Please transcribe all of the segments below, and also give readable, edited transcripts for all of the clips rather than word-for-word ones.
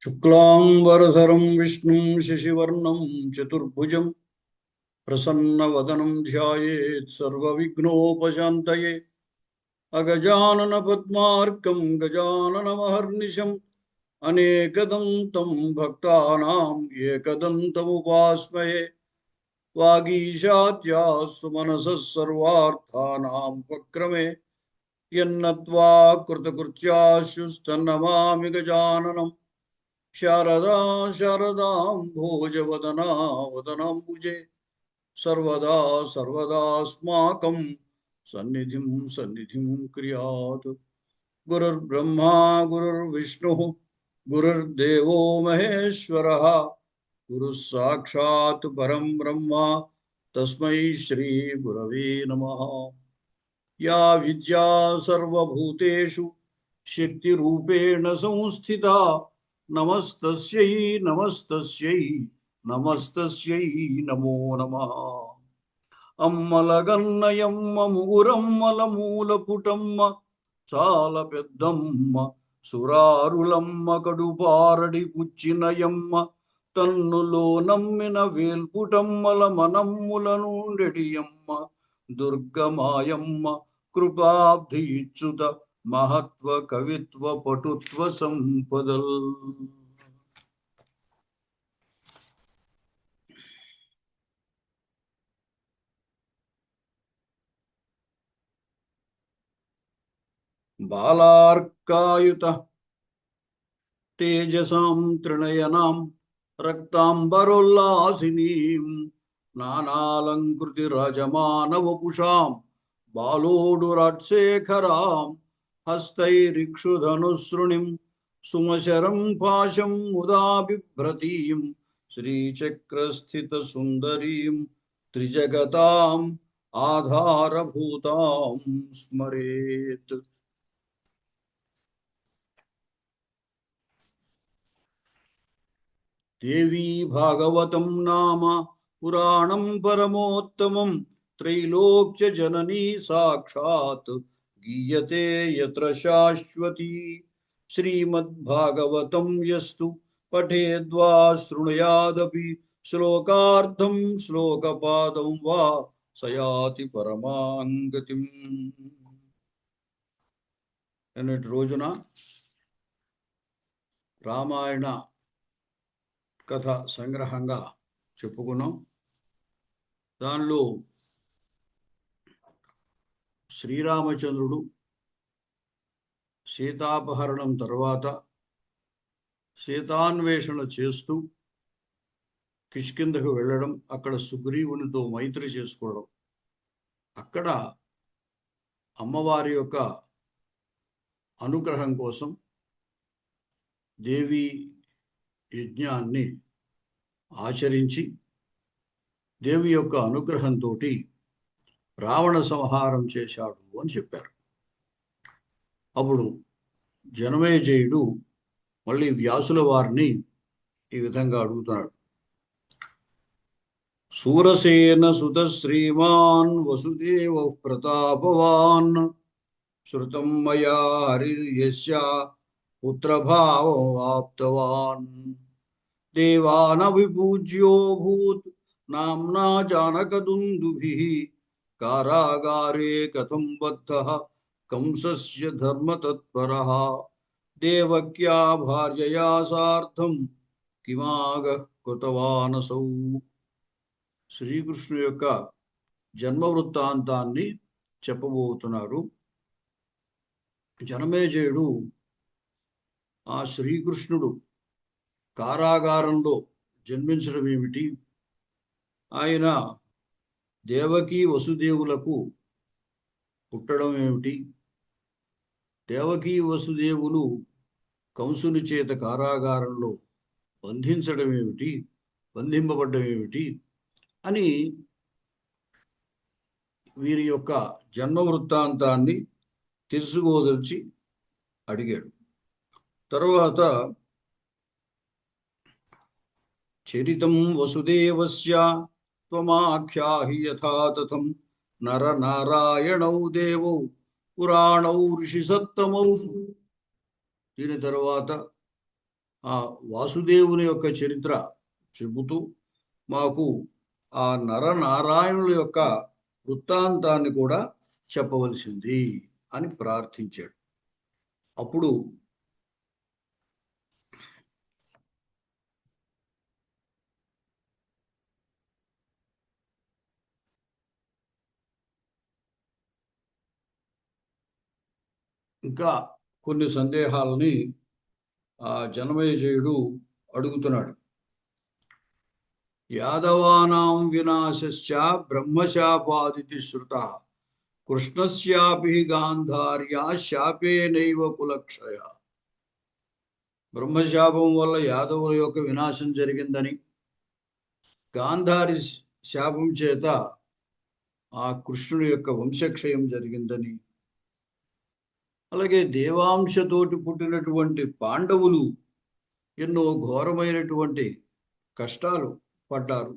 शुक्लांबरधरं विष्णुं शशिवर्णं चतुर्भुजं प्रसन्नवदनं ध्यायेत् सर्वविघ्नोपशान्तये। अगजाननपद्मार्कं गजाननमहर्निशम् अनेकदन्तं भक्तानां एकदन्तमुपास्महे। वागीशाद्याः सुमनसः सर्वार्थानां उपक्रमे यन्नत्वा कृतकृत्याश्युस्तन्नमामि गजाननम्। शारदा शारदां भोजवदना वदनाम्बुजे सर्वदा सर्वदास्माकं सन्निधिं क्रियात्। गुरुर्ब्रह्मा गुरुर्विष्णुः गुरुर्देवो महेश्वरः गुरुः साक्षात् परं ब्रह्म तस्मै श्री गुरवे नमः। या विद्या सर्वभूतेषु शक्तिरूपेण संस्थिता नमस्तस्यै नमस्तस्यै नमस्तस्यै नमो नमः। అమ్మలగన్నయమ్మ ముగురమ్మల మూలపుటమ్మ చాల పెద్దమ్మ సురారులమ్మ కడుపారడి పుచ్చినయమ్మ తన్నులో నమ్మిన వేల్పుటమ్మల మనమ్ముల నుండెడియమ్మ దుర్గమాయమ్మ కృపాబ్ధి ఇచ్చుత మహత్వ కవిత్వ పటుత్వ సంపదల్. బాలార్కాయుత తేజసాం త్రినయనాం రక్తాంబరోల్లాసినీం నానాలంకృతి రాజమానవపుషాం బాలోడు రాట్శేఖరాం హస్తైరిక్షుధనుసృణిం సుమశరం పాశం ముదా బిభ్రతీం శ్రీచక్రస్థిత సుందరీం త్రిజగతాం ఆధారభూతాం స్మరేత్. దేవీ భాగవతం నామ పురాణం పరమోత్తమం త్రైలోక్య జననీ సాక్షాత్ గీయతే యత్ర శాశ్వతీ. శ్రీమద్భాగవతం యస్తు పఠేద్వా శృణుయాదపి శ్లోకార్థం శ్లోకపాదం వా సయాతి పరమాంగతిం. నిన్నటి రోజున రామాయణ కథ సంగ్రహంగా చెప్పుకున్నాం. దానిలో శ్రీరామచంద్రుడు సీతాపహరణం తర్వాత సీతాన్వేషణ చేస్తూ కిష్కింధకు వెళ్ళడం, అక్కడ సుగ్రీవునితో మైత్రి చేసుకోవడం, అక్కడ అమ్మవారి యొక్క అనుగ్రహం కోసం దేవి యజ్ఞాన్ని ఆచరించి దేవి యొక్క అనుగ్రహంతో రావణ సంహారం చేశాడు అని చెప్పారు. అప్పుడు జనమేజయుడు మళ్ళీ వ్యాసుల వారిని ఈ విధంగా అడుగుతున్నాడు. సూరసేన సుత శ్రీమాన్ వసుదేవ ప్రతాపవాన్ శృతం మయా హరిర్యస్య పుత్రభావమాప్తవాన్ దేవానవిపూజ్యోభూత్ నామ్నా జానకదుందుభిః కారాగారే కథం బద్ధః కంసస్య ధర్మతత్పరః దేవక్యా భార్యయా సార్ధం కిమాగః కృతవానసౌ. శ్రీకృష్ణుని యొక్క జన్మ వృత్తాంతాన్ని చెప్పబోతున్నారు. జనమేజయుడు ఆ శ్రీకృష్ణుడు కారాగారంలో జన్మించడం ఏమిటి, ఆయన దేవకీ వసుదేవులకు పుట్టడం ఏమిటి, దేవకీ వసుదేవులు కంసుని చేత కారాగారంలో బంధింపబడ్డం ఏమిటి అని వీరి యొక్క జన్మ వృత్తాంతాన్ని తెలుసుకోదలిచి అడిగాడు. తరువాత చరితం వసుదేవస్య త్వమాఖ్యాహి యథా తథం నర నారాయణౌ దేవౌ పురాణౌ ఋషి సత్తమౌ. దీని తరువాత ఆ వాసుదేవుని యొక్క చరిత్ర చెబుతూ మాకు ఆ నరనారాయణుల యొక్క వృత్తాంతాన్ని కూడా చెప్పవలసింది అని ప్రార్థించాడు. అప్పుడు ఇంకా కొన్ని సందేహాలని ఆ జనమేజయుడు అడుగుతున్నాడు. యాదవానాం వినాశశ్చ బ్రహ్మశాపాదితి శృత కృష్ణస్యాపి గాంధార్యా శాపేనైవ కులక్షయ. బ్రహ్మశాపం వల్ల యాదవుల యొక్క వినాశం జరిగిందని, గాంధారి శాపం చేత ఆ కృష్ణుడి యొక్క వంశక్షయం జరిగిందని, అలాగే దేవాంశతోటి పుట్టినటువంటి పాండవులు ఎన్నో ఘోరమైనటువంటి కష్టాలు పడ్డారు.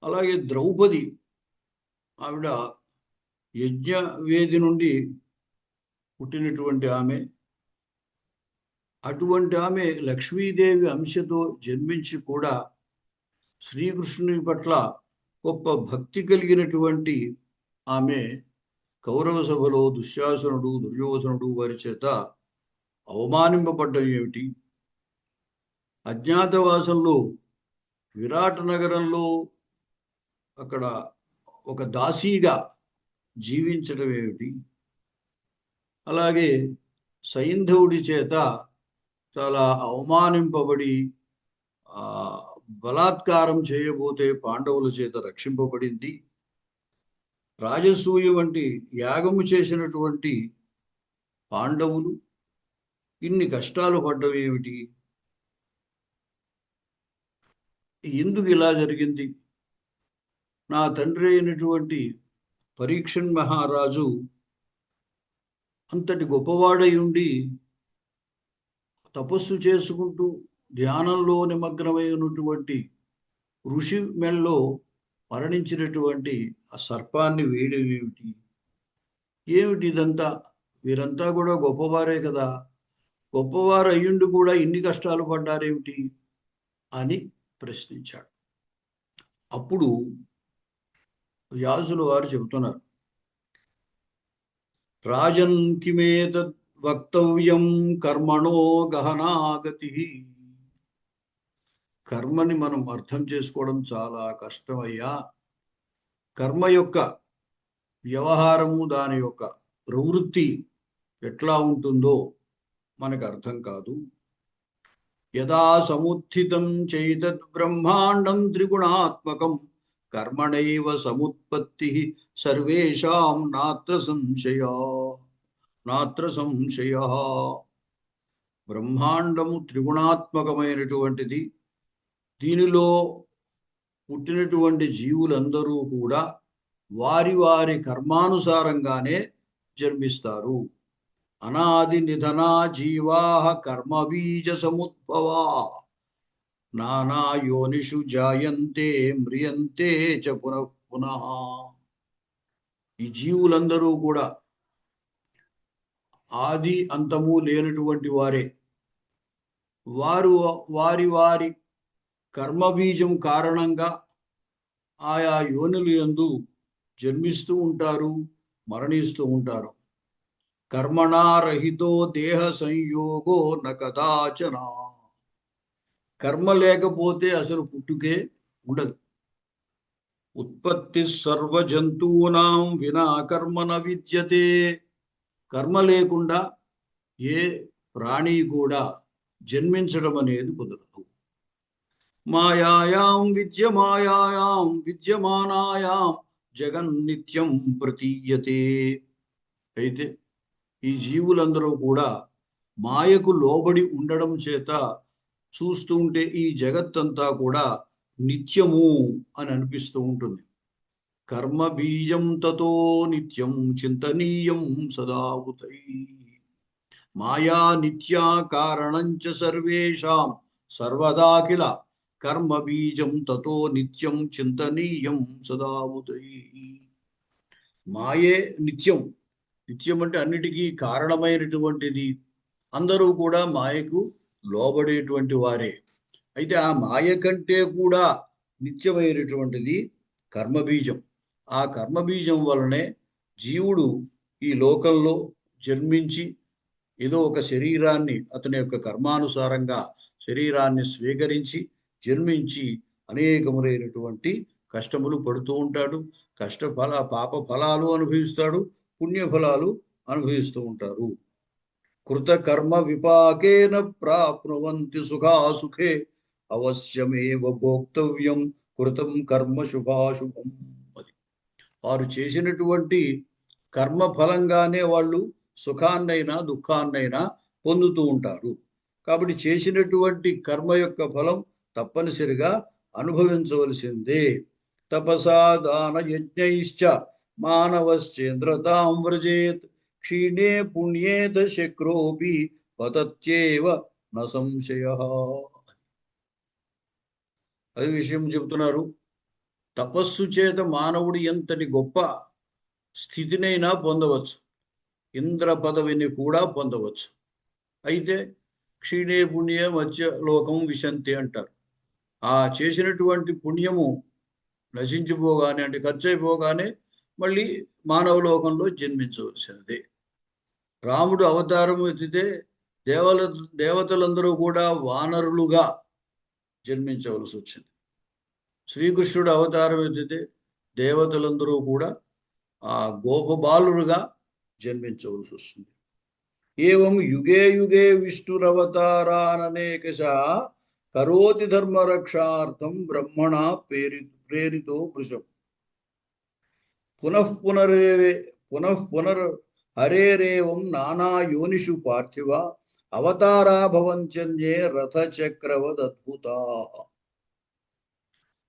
అలాగే ద్రౌపది ఆవిడ యజ్ఞవేది నుండి పుట్టినటువంటి ఆమె, అటువంటి ఆమె లక్ష్మీదేవి అంశతో జన్మించి కూడా శ్రీకృష్ణుని పట్ల గొప్ప భక్తి కలిగినటువంటి ఆమె కౌరవ సభలో దుశ్శాసనుడు దుర్యోధనుడు వారి చేత అవమానింపబడ్డం ఏమిటి? అజ్ఞాతవాసంలో విరాట నగరంలో అక్కడ ఒక దాసీగా జీవించడం ఏమిటి? అలాగే సైంధవుడి చేత చాలా అవమానింపబడి బలాత్కారం చేయబోతే పాండవుల చేత రక్షింపబడింది. రాజసూయ వంటి యాగము చేసినటువంటి పాండవులు ఇన్ని కష్టాలు పడ్డం ఏమిటి? ఎందుకు ఇలా జరిగింది? నా తండ్రి అయినటువంటి పరీక్షన్ మహారాజు అంతటి గొప్పవాడై ఉండి తపస్సు చేసుకుంటూ ధ్యానంలో నిమగ్నమై ఉన్నటువంటి ఋషి మెల్లో మరణించినటువంటి ఆ సర్పాన్ని వేయడం ఏమిటి? ఏమిటి ఇదంతా? వీరంతా కూడా గొప్పవారే కదా, గొప్పవారు అయ్యుండి కూడా ఇన్ని కష్టాలు పడ్డారేమిటి అని ప్రశ్నించాడు. అప్పుడు వ్యాసుల వారు చెబుతున్నారు, రాజన్ కిమేతద్ వక్తవ్యం కర్మణో గహనాగతి. కర్మని మనం అర్థం చేసుకోవడం చాలా కష్టమయ్యా. కర్మ యొక్క వ్యవహారము, దాని యొక్క ప్రవృత్తి ఎట్లా ఉంటుందో మనకు అర్థం కాదు. యదా సముత్థితం చైతద్ బ్రహ్మాండం త్రిగుణాత్మకం కర్మణైవ సముత్పత్తి సర్వేషాం నాత్ర సంశయ. బ్రహ్మాండము త్రిగుణాత్మకమైనటువంటిది. దీనిలో పుట్టినటువంటి జీవులందరూ కూడా వారి వారి కర్మానుసారంగానే జన్మిస్తారు. అనాది నిధనా జీవా కర్మబీజ సముద్భవా నానా యోనిషు జాయంతే మ్రియంతే చ పునః పునః. ఈ జీవులందరూ కూడా ఆది అంతము లేనటువంటి వారే. వారు వారి వారి కర్మబీజం కారణంగా ఆయా యోనులు యందు జన్మిస్తూ ఉంటారు, మరణిస్తూ ఉంటారు. కర్మణారహితో దేహ సంయోగో న కదాచన. కర్మ లేకపోతే అసలు పుట్టుకే ఉండదు. ఉత్పత్తి సర్వ జంతువునాం వినా కర్మ న విద్యతే. కర్మ లేకుండా ఏ ప్రాణి కూడా జన్మించడం అనేది కుదరదు. మాయాయాం విద్యమానాయాం జగన్నిత్యం ప్రతీయతే. అయితే ఈ జీవులందరూ కూడా మాయకు లోబడి ఉండడం చేత చూస్తూ ఉంటే ఈ జగత్తంతా కూడా నిత్యము అని అనిపిస్తూ ఉంటుంది. కర్మ బీజం తతో నిత్యం చింతనీయం సదావుతై. మాయా నిత్యా కారణంచ సర్వేషాం సర్వదాఖిల కర్మ బీజం తతో నిత్యం చింతనీయం సదావుతై. మాయే నిత్యం. నిత్యం అంటే అన్నిటికీ కారణమైనటువంటిది. అందరూ కూడా మాయకు లోబడేటువంటి వారే. అయితే ఆ మాయ కంటే కూడా నిత్యమైనటువంటిది కర్మబీజం. ఆ కర్మబీజం వలనే జీవుడు ఈ లోకంలో జన్మించి ఏదో ఒక శరీరాన్ని అతని యొక్క కర్మానుసారంగా శరీరాన్ని స్వీకరించి జన్మించి అనేకములైనటువంటి కష్టములు పడుతూ ఉంటాడు. పాప ఫలాలు అనుభవిస్తాడు, పుణ్యఫలాలు అనుభవిస్తూ ఉంటారు. కృత కర్మ విపాకేన ప్రాప్నువంతి సుఖాసుఖే అవశ్యమేవ భోక్తవ్యం కృతం కర్మ శుభాశుభం. అది వారు చేసినటువంటి కర్మ ఫలంగానే వాళ్ళు సుఖాన్నైనా దుఃఖాన్నైనా పొందుతూ ఉంటారు. కాబట్టి చేసినటువంటి కర్మ యొక్క ఫలం తప్పనిసరిగా అనుభవించవలసిందే. తపసా దాన యజ్ఞైశ్చ మానవశ్చేంద్రతాం వ్రజేత్ క్షీణే పుణ్యేత శక్రోపి పతత్యేవ న సంశయః. అది విషయం చెబుతున్నారు. తపస్సు చేత మానవుడు ఎంతటి గొప్ప స్థితినైనా పొందవచ్చు, ఇంద్ర పదవిని కూడా పొందవచ్చు. అయితే క్షీణే పుణ్య మధ్య లోకం విశంతి అంటారు. ఆ చేసినటువంటి పుణ్యము నశించిపోగానే, అంటే ఖర్చు అయిపోగానే మళ్ళీ మానవ లోకంలో జన్మించవలసినదే. రాముడు అవతారం ఎత్తితే దేవతలందరూ కూడా వానరులుగా జన్మించవలసి వచ్చింది. శ్రీకృష్ణుడు అవతారం ఎత్తితే దేవతలందరూ కూడా ఆ గోపబాలురుగా జన్మించవలసి వస్తుంది. ఏవం యుగే యుగే విష్ణురవతారాననేకశ కరోతి ధర్మరక్షార్థం బ్రహ్మణ ప్రేరితో వృషం. పునః హరేరేవం నానా యోనిషు పార్థివ అవతారా భవంచన్యే రథచక్రవదద్భుతా.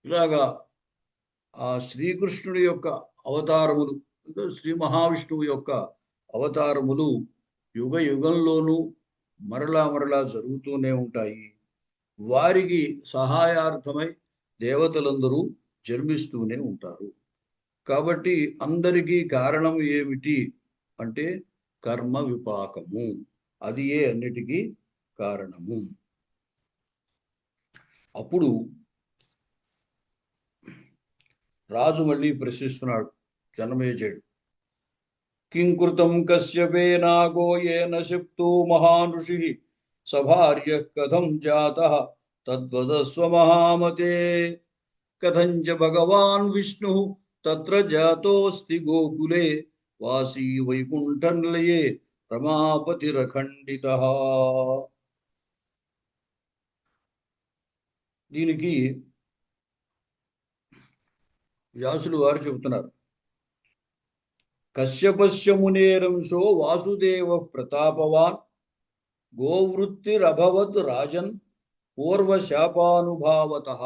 ఇలాగా ఆ శ్రీకృష్ణుడి యొక్క అవతారములు, శ్రీ మహావిష్ణువు యొక్క అవతారములు యుగ యుగంలోనూ మరలా జరుగుతూనే ఉంటాయి. వారికి సహాయార్థమై దేవతలందరూ జన్మిస్తూనే ఉంటారు. కాబట్టి అందరికీ కారణం ఏమిటి అంటే కర్మ విపాకము. అది అన్నిటికీ కారణము. అప్పుడు రాజు మళ్ళీ ప్రశ్నిస్తున్నాడు జనమేజయుడు. కింకృతం కశ్యపే నాగో ఏన శప్తో మహాన్ ఋషి సభార్య కథం జాతః తద్వదస్వ మహామతే. కథంచ భగవాన్ విష్ణు తత్ర జాతోస్తి గోకులే వాసీ వైకుంఠనిలయే రమాపతిరఖండితః. దీనికి వ్యాసులు వారు చెబుతున్నారు. కశ్యపస్య మునేరంశో వాసుదేవ ప్రతాపవాన్ గోవృత్తిరభవత్ రాజన్ పూర్వశాపానుభావతః.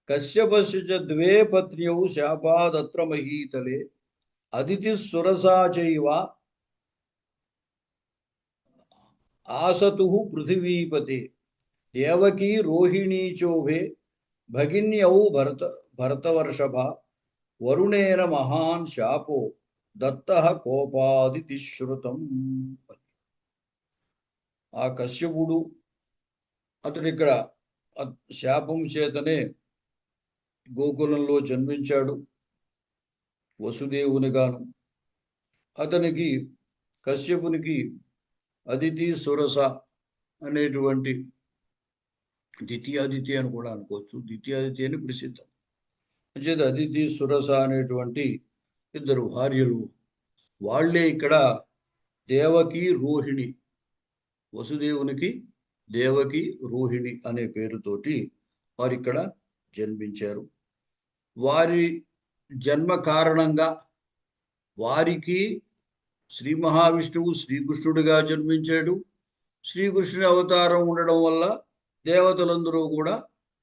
కశ్యపస్య చ ద్వే పత్న్యౌ శాపాదత్ర మహీతలే అదితిః సురసా చైవ ఆసతుః పృథివీపతే. దేవకీ రోహిణీ చోభే భగిన్యౌ భరతవర్షభ వరుణేన మహాన్ శాపో దత్తః కోపాదితి శ్రుతం. ఆ కశ్యపుడు అతడు ఇక్కడ శాపం చేతనే గోకులంలో జన్మించాడు వసుదేవునిగాను. అతనికి కశ్యపునికి అదితి సురస అనేటువంటి ద్వితీయాదితి అని కూడా అనుకోవచ్చు, ద్వితీయాదితి అని ప్రసిద్ధం. అంచేత అదితి సురస అనేటువంటి ఇద్దరు భార్యలు. వాళ్లే ఇక్కడ దేవకి రోహిణి, వసుదేవునికి దేవకి రోహిణి అనే పేరుతోటి వారు ఇక్కడ జన్మించారు. వారి జన్మ కారణంగా వారికి శ్రీ మహావిష్ణువు శ్రీకృష్ణుడిగా జన్మించాడు. శ్రీకృష్ణుడి అవతారం ఉండడం వల్ల దేవతలందరూ కూడా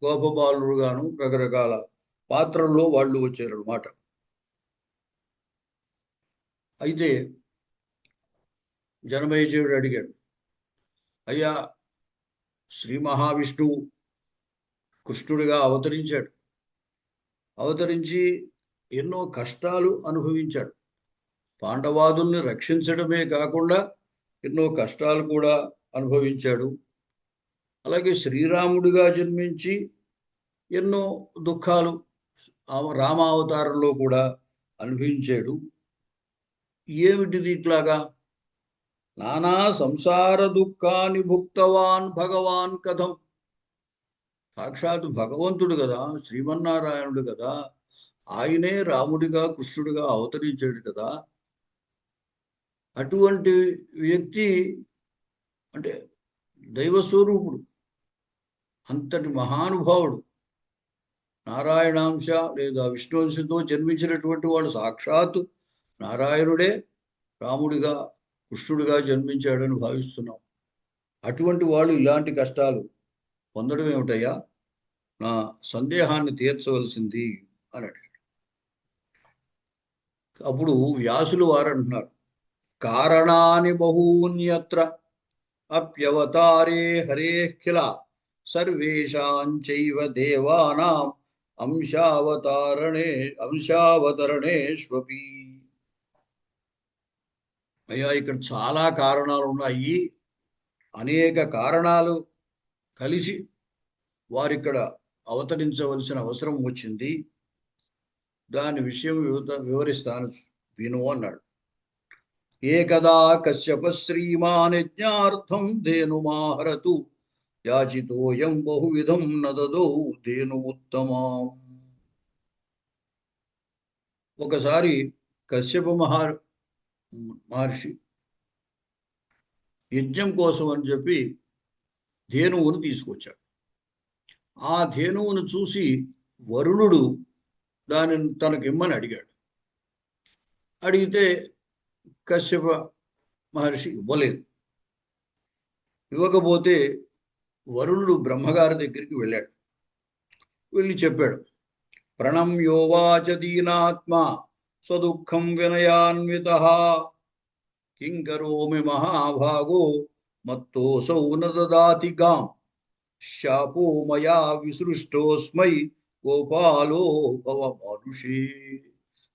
గోపబాలురుగాను రకరకాల పాత్రల్లో వాళ్ళు వచ్చారన్నమాట. అయితే జనమేజయుడు అడిగాడు, అయ్యా శ్రీ మహావిష్ణువు కృష్ణుడిగా అవతరించాడు, అవతరించి ఎన్నో కష్టాలు అనుభవించాడు. పాండవాదుల్ని రక్షించడమే కాకుండా ఎన్నో కష్టాలు కూడా అనుభవించాడు. అలాగే శ్రీరాముడిగా జన్మించి ఎన్నో దుఃఖాలు రామావతారంలో కూడా అనుభవించాడు. ఏమిటిది ఇట్లాగా? నానా సంసార దుఃఖాన్ని భుక్తవాన్ భగవాన్ కథం. సాక్షాత్ భగవంతుడు కదా, శ్రీమన్నారాయణుడు కదా, ఆయనే రాముడిగా కృష్ణుడిగా అవతరించాడు కదా. అటువంటి వ్యక్తి అంటే దైవస్వరూపుడు, అంతటి మహానుభావుడు, నారాయణాంశ లేదా విష్ణువంశంతో జన్మించినటువంటి వాడు సాక్షాత్ నారాయణుడే రాముడిగా కృష్ణుడిగా జన్మించాడని భావిస్తున్నాం. అటువంటి వాళ్ళు ఇలాంటి కష్టాలు పొందడం ఏమిటయ్యా? నా సందేహాన్ని తీర్చవలసింది అని అడిగాడు. అప్పుడు వ్యాసులు వారు అంటున్నారు, కారణాని బహూన్యత్ర అప్యవతారే హరేఖిల సర్వేషాంచైవ దేవానాం అంశావతరణేష్వపి. అయ్యా, ఇక్కడ చాలా కారణాలు ఉన్నాయి. అనేక కారణాలు కలిసి వారిక్కడ అవతరించవలసిన అవసరం వచ్చింది. దాని విషయం వివరిస్తాను, విను అన్నాడు. ఏకదా కశ్యప శ్రీమాన్ యజ్ఞార్థం ధేనుమాహరతు యాచితోయం బహువిధం నదదో ధేను ఉత్తమాం. ఒకసారి కశ్యప మహర్షి యజ్ఞం కోసం అని చెప్పి ధేనువును తీసుకొచ్చాడు. ఆ ధేనువును చూసి వరుణుడు దానిని తనకు ఇమ్మని అడిగాడు. అడిగితే కశ్యప మహర్షి ఇవ్వలేదు. ఇవ్వకపోతే వరుణుడు బ్రహ్మగారి దగ్గరికి వెళ్ళాడు. వెళ్ళి చెప్పాడు, ప్రణమ్యోవాచ దీనాత్మ స్వదుఃఖం వినయాన్వితః కిం కరోమి మహాభాగో మత్తోసౌ న దదాతి గాం శాపో మయా విసృష్టోస్మై గోపాలో భవ మానుషే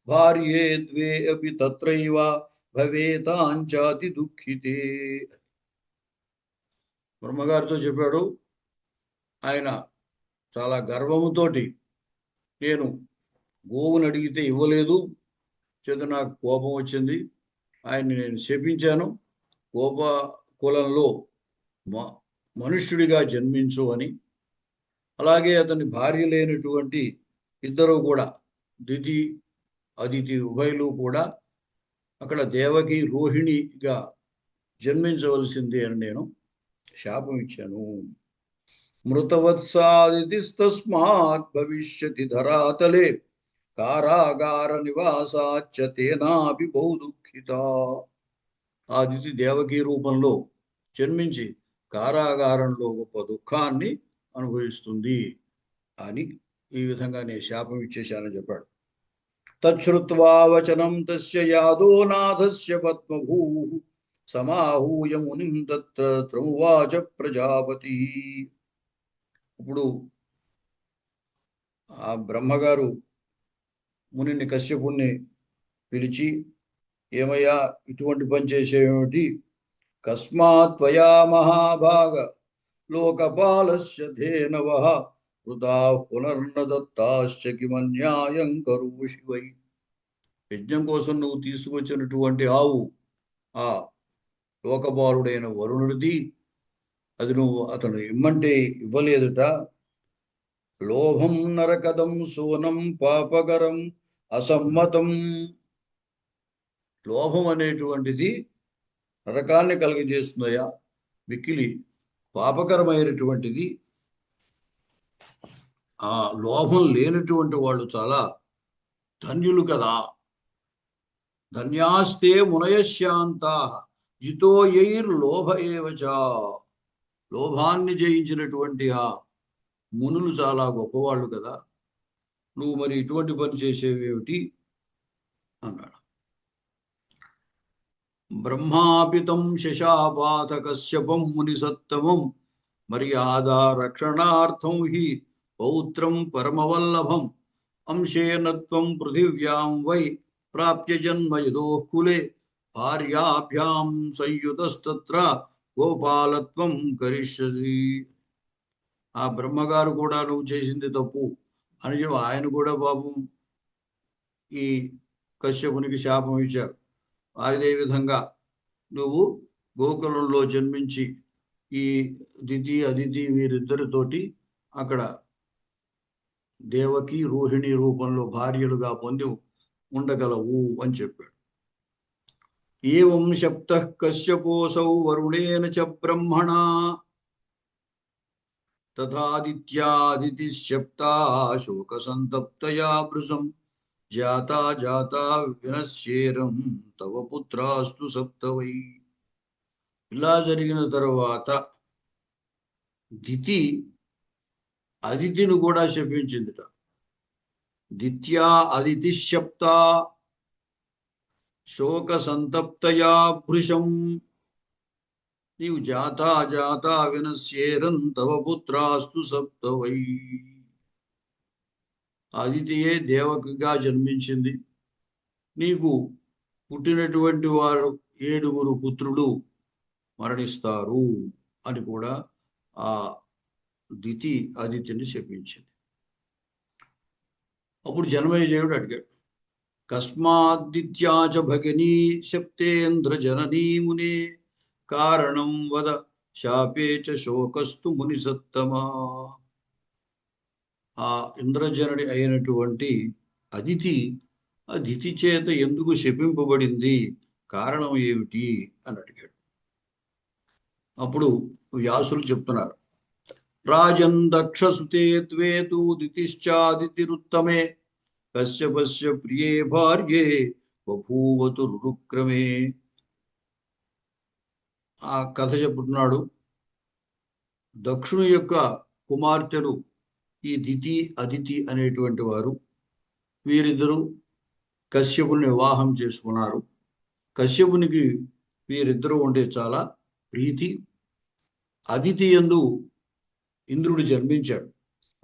భార్యే ద్వే అపి తత్రైవ భవేతాంచాతి దుఃఖితే. బ్రహ్మగారితో చెప్పాడు. ఆయన చాలా గర్వముతోటి, నేను గోవుని అడిగితే ఇవ్వలేదు, చేత నాకు కోపం వచ్చింది, ఆయన్ని నేను శపించాను, కోప కులంలో మనుష్యుడిగా జన్మించు అని. అలాగే అతని భార్య లేనటువంటి ఇద్దరు కూడా, దితి అదితి ఉభయలు కూడా అక్కడ దేవకి రోహిణిగా జన్మించవలసింది అని నేను శాపం ఇచ్చాను. మృతవత్సాదితస్మాత్ భవిష్యతి ధరాతలే కారాగార నివాసాచ్చ తేనాపి బహు దుఃఖిత. ఆ దితి దేవకీ రూపంలో జన్మించి కారాగారంలో గొప్ప దుఃఖాన్ని అనుభవిస్తుంది అని ఈ విధంగా నేను శాపం ఇచ్చేశానని చెప్పాడు. తచ్చుత్వా వచనం తస్య యాదో నాథస్య పద్మభూ సమాహూయ మునిం తత్రమువాచ ప్రజాపతి. ఇప్పుడు ఆ బ్రహ్మగారు మునిని కశ్యపుణ్ణి పిలిచి, ఏమయ్యా ఇటువంటి పని చేసేమిటి? కస్మాత్ త్వయా మహాభాగ లోకపాలస్య ధేనవః వృథా పునర్న దత్తాశ్చ కిమన్యాయం కరోషి వై. యజ్ఞం కోసం నువ్వు తీసుకొచ్చినటువంటి ఆవు ఆ లోకపాలుడైన వరుణుడిది, అది నువ్వు అతను ఇమ్మంటే ఇవ్వలేదుట. లోభం నరకదం సోనం పాపకరం అసమ్మతం. లోభం అనేటువంటిది నరకాన్ని కలిగజేస్తుందయా, మిక్కిలి పాపకరమైనటువంటిది. ఆ లోభం లేనటువంటి వాళ్ళు చాలా ధన్యులు కదా. ధన్యాస్తే మునయశాంతా జితోయైర్లోభ ఏవచ. లోభాన్ని జయించినటువంటి ఆ మునులు చాలా గొప్పవాళ్ళు కదా. నువ్వు మరి ఇటువంటి పని చేసేవేమిటి అన్నాడు. బ్రహ్మాపితం శశాపాత కశ్యపం ముని సత్తమం మర్యాదా రక్షణార్థం హి పౌత్రం పరమవల్లభం అంశేనత్వం పృథివ్యాం వై ప్రాప్య జన్మ యదోః కులే భార్యాభ్యాం సంయుతస్తత్ర గోపాలత్వం కరిష్యసి. ఆ బ్రహ్మగారు కూడా నువ్వు చేసింది తప్పు అని చెప్పి ఆయన కూడా పాపం ఈ కశ్యపునికి శాపం ఇచ్చారు. అదే విధంగా నువ్వు గోకులంలో జన్మించి ఈ దితి అదితి వీరిద్దరితోటి అక్కడ దేవకి రోహిణి రూపంలో భార్యలుగా పొంది ఉండగలవు అని చెప్పాడు. ఏవం శప్తః కశ్యపోసౌ వరుణేన చ బ్రహ్మణా తథాదిత్యాదితిశప్తా శోక సంతప్తయా భృశం జాతా జాతా వినశ్యేరం తవ పుత్రాస్తు సప్తవై. ఇలా జరిగిన తరువాత దితి అదితిని కూడా శపించిందిట. దిత్యా అదితి శప్తా శోక సంతప్తయా భృశం నీవు జాతా జాతా వినశ్యేరం తవ పుత్రాస్తు సప్తవై. అదితియే దేవకిగా జన్మించింది. నీకు పుట్టినటువంటి వారు 7 పుత్రులు మరణిస్తారు అని కూడా ఆ దితి అదితిని శపించింది. అప్పుడు జనమేజయుడు అడిగాడు, కస్మాద్దిత్యాచ భగినీ శప్తేంద్ర జననీ మునే కారణం వద శాపే చ శోకస్తు ముని సత్తమా. ఆ ఇంద్రజనుడి అయినటువంటి అదితి ఆ దితి చేత ఎందుకు శపింపబడింది, కారణం ఏమిటి అని అడిగాడు. అప్పుడు వ్యాసులు చెప్తున్నారు, రాజన్ దక్షసుతే త్వేతు దితిశ్చాదితిరుత్తమే కశ్యపస్య ప్రియే భార్యే బభూవతు రురుక్రమే. ఆ కథ చెప్తున్నాడు. దక్షుని యొక్క కుమార్తెలు ఈ దితి అదితి అనేటువంటి వారు, వీరిద్దరూ కశ్యపుని వివాహం చేసుకున్నారు. కశ్యపునికి వీరిద్దరూ ఉంటే చాలా ప్రీతి. అదితి యందు ఇంద్రుడు జన్మించాడు.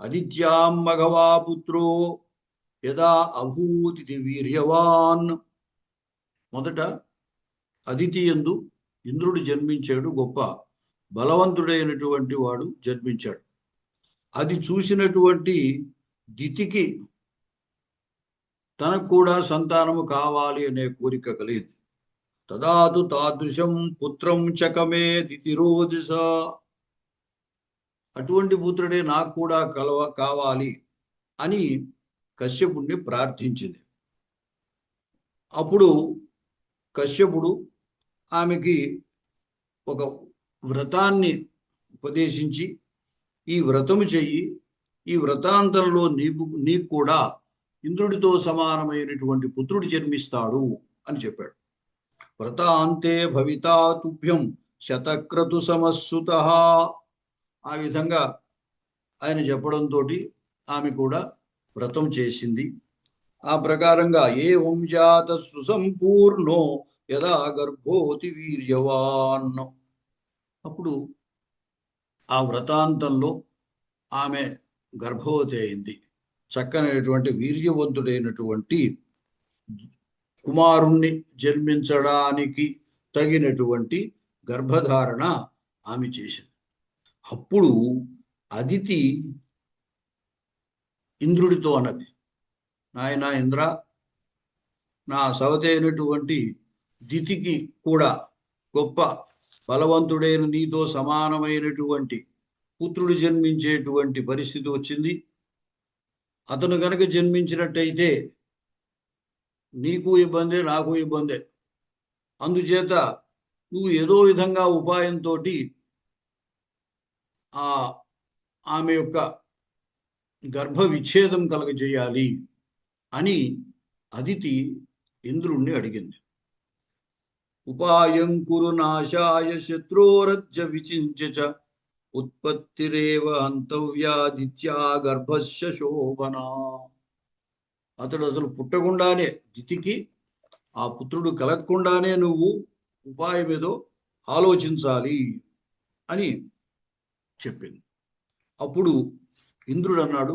అదిత్యాం మఘవా పుత్రో యదా అభూతి వీర్యవాన్. మొదట అదితి యందు ఇంద్రుడు జన్మించాడు, గొప్ప బలవంతుడైనటువంటి వాడు జన్మించాడు. అది చూసినటువంటి దితికి తనకు కూడా సంతానము కావాలి అనే కోరిక కలిగింది. తదాతు తాదృశం పుత్రం చకమే దితిరోజస. అటువంటి పుత్రుడే నాకు కూడా కావాలి అని కశ్యపుణ్ణి ప్రార్థించింది. అప్పుడు కశ్యపుడు ఆమెకి ఒక వ్రతాన్ని ఉపదేశించి, ఈ వ్రతము చెయ్యి, ఈ వ్రతాంతంలో నీకు కూడా ఇంద్రుడితో సమానమైనటువంటి పుత్రుడు జన్మిస్తాడు అని చెప్పాడు. వ్రతాంతే భవితా తుభ్యం శతక్రతు సమస్సుత. ఆ విధంగా ఆయన చెప్పడంతో ఆమె కూడా వ్రతం చేసింది. ఆ ప్రకారంగా ఏవం జాత సుసంపూర్ణో యదా గర్భోతి వీర్యవాన్. అప్పుడు ఆ వ్రతాంతంలో ఆమె గర్భవతి అయింది. చక్కనైనటువంటి వీర్యవంతుడైనటువంటి కుమారుణ్ణి జన్మించడానికి తగినటువంటి గర్భధారణ ఆమె చేసింది. అప్పుడు అదితి ఇంద్రుడితో అన్నది, నాయన ఇంద్ర, నా సవతి అయినటువంటి దితికి కూడా గొప్ప బలవంతుడైన నీతో సమానమైనటువంటి పుత్రుడు జన్మించేటువంటి పరిస్థితి వచ్చింది. అతను కనుక జన్మించినట్టయితే నీకు ఇబ్బందే, నాకు ఇబ్బందే. అందుచేత నువ్వు ఏదో విధంగా ఉపాయంతో ఆమె యొక్క గర్భ విచ్ఛేదం కలగజేయాలి అని అదితి ఇంద్రుణ్ణి అడిగింది. ఉపాయం కురు నాశాయ శత్రోరజ్జ విచించ ఉత్పత్తిరేవ హంతవ్యాదిత్యా గర్భస్య శోభనా. అతడు అసలు పుట్టకుండానే దితికి ఆ పుత్రుడు కలగకుండానే నువ్వు ఉపాయం ఏదో ఆలోచించాలి అని చెప్పింది. అప్పుడు ఇంద్రుడు అన్నాడు,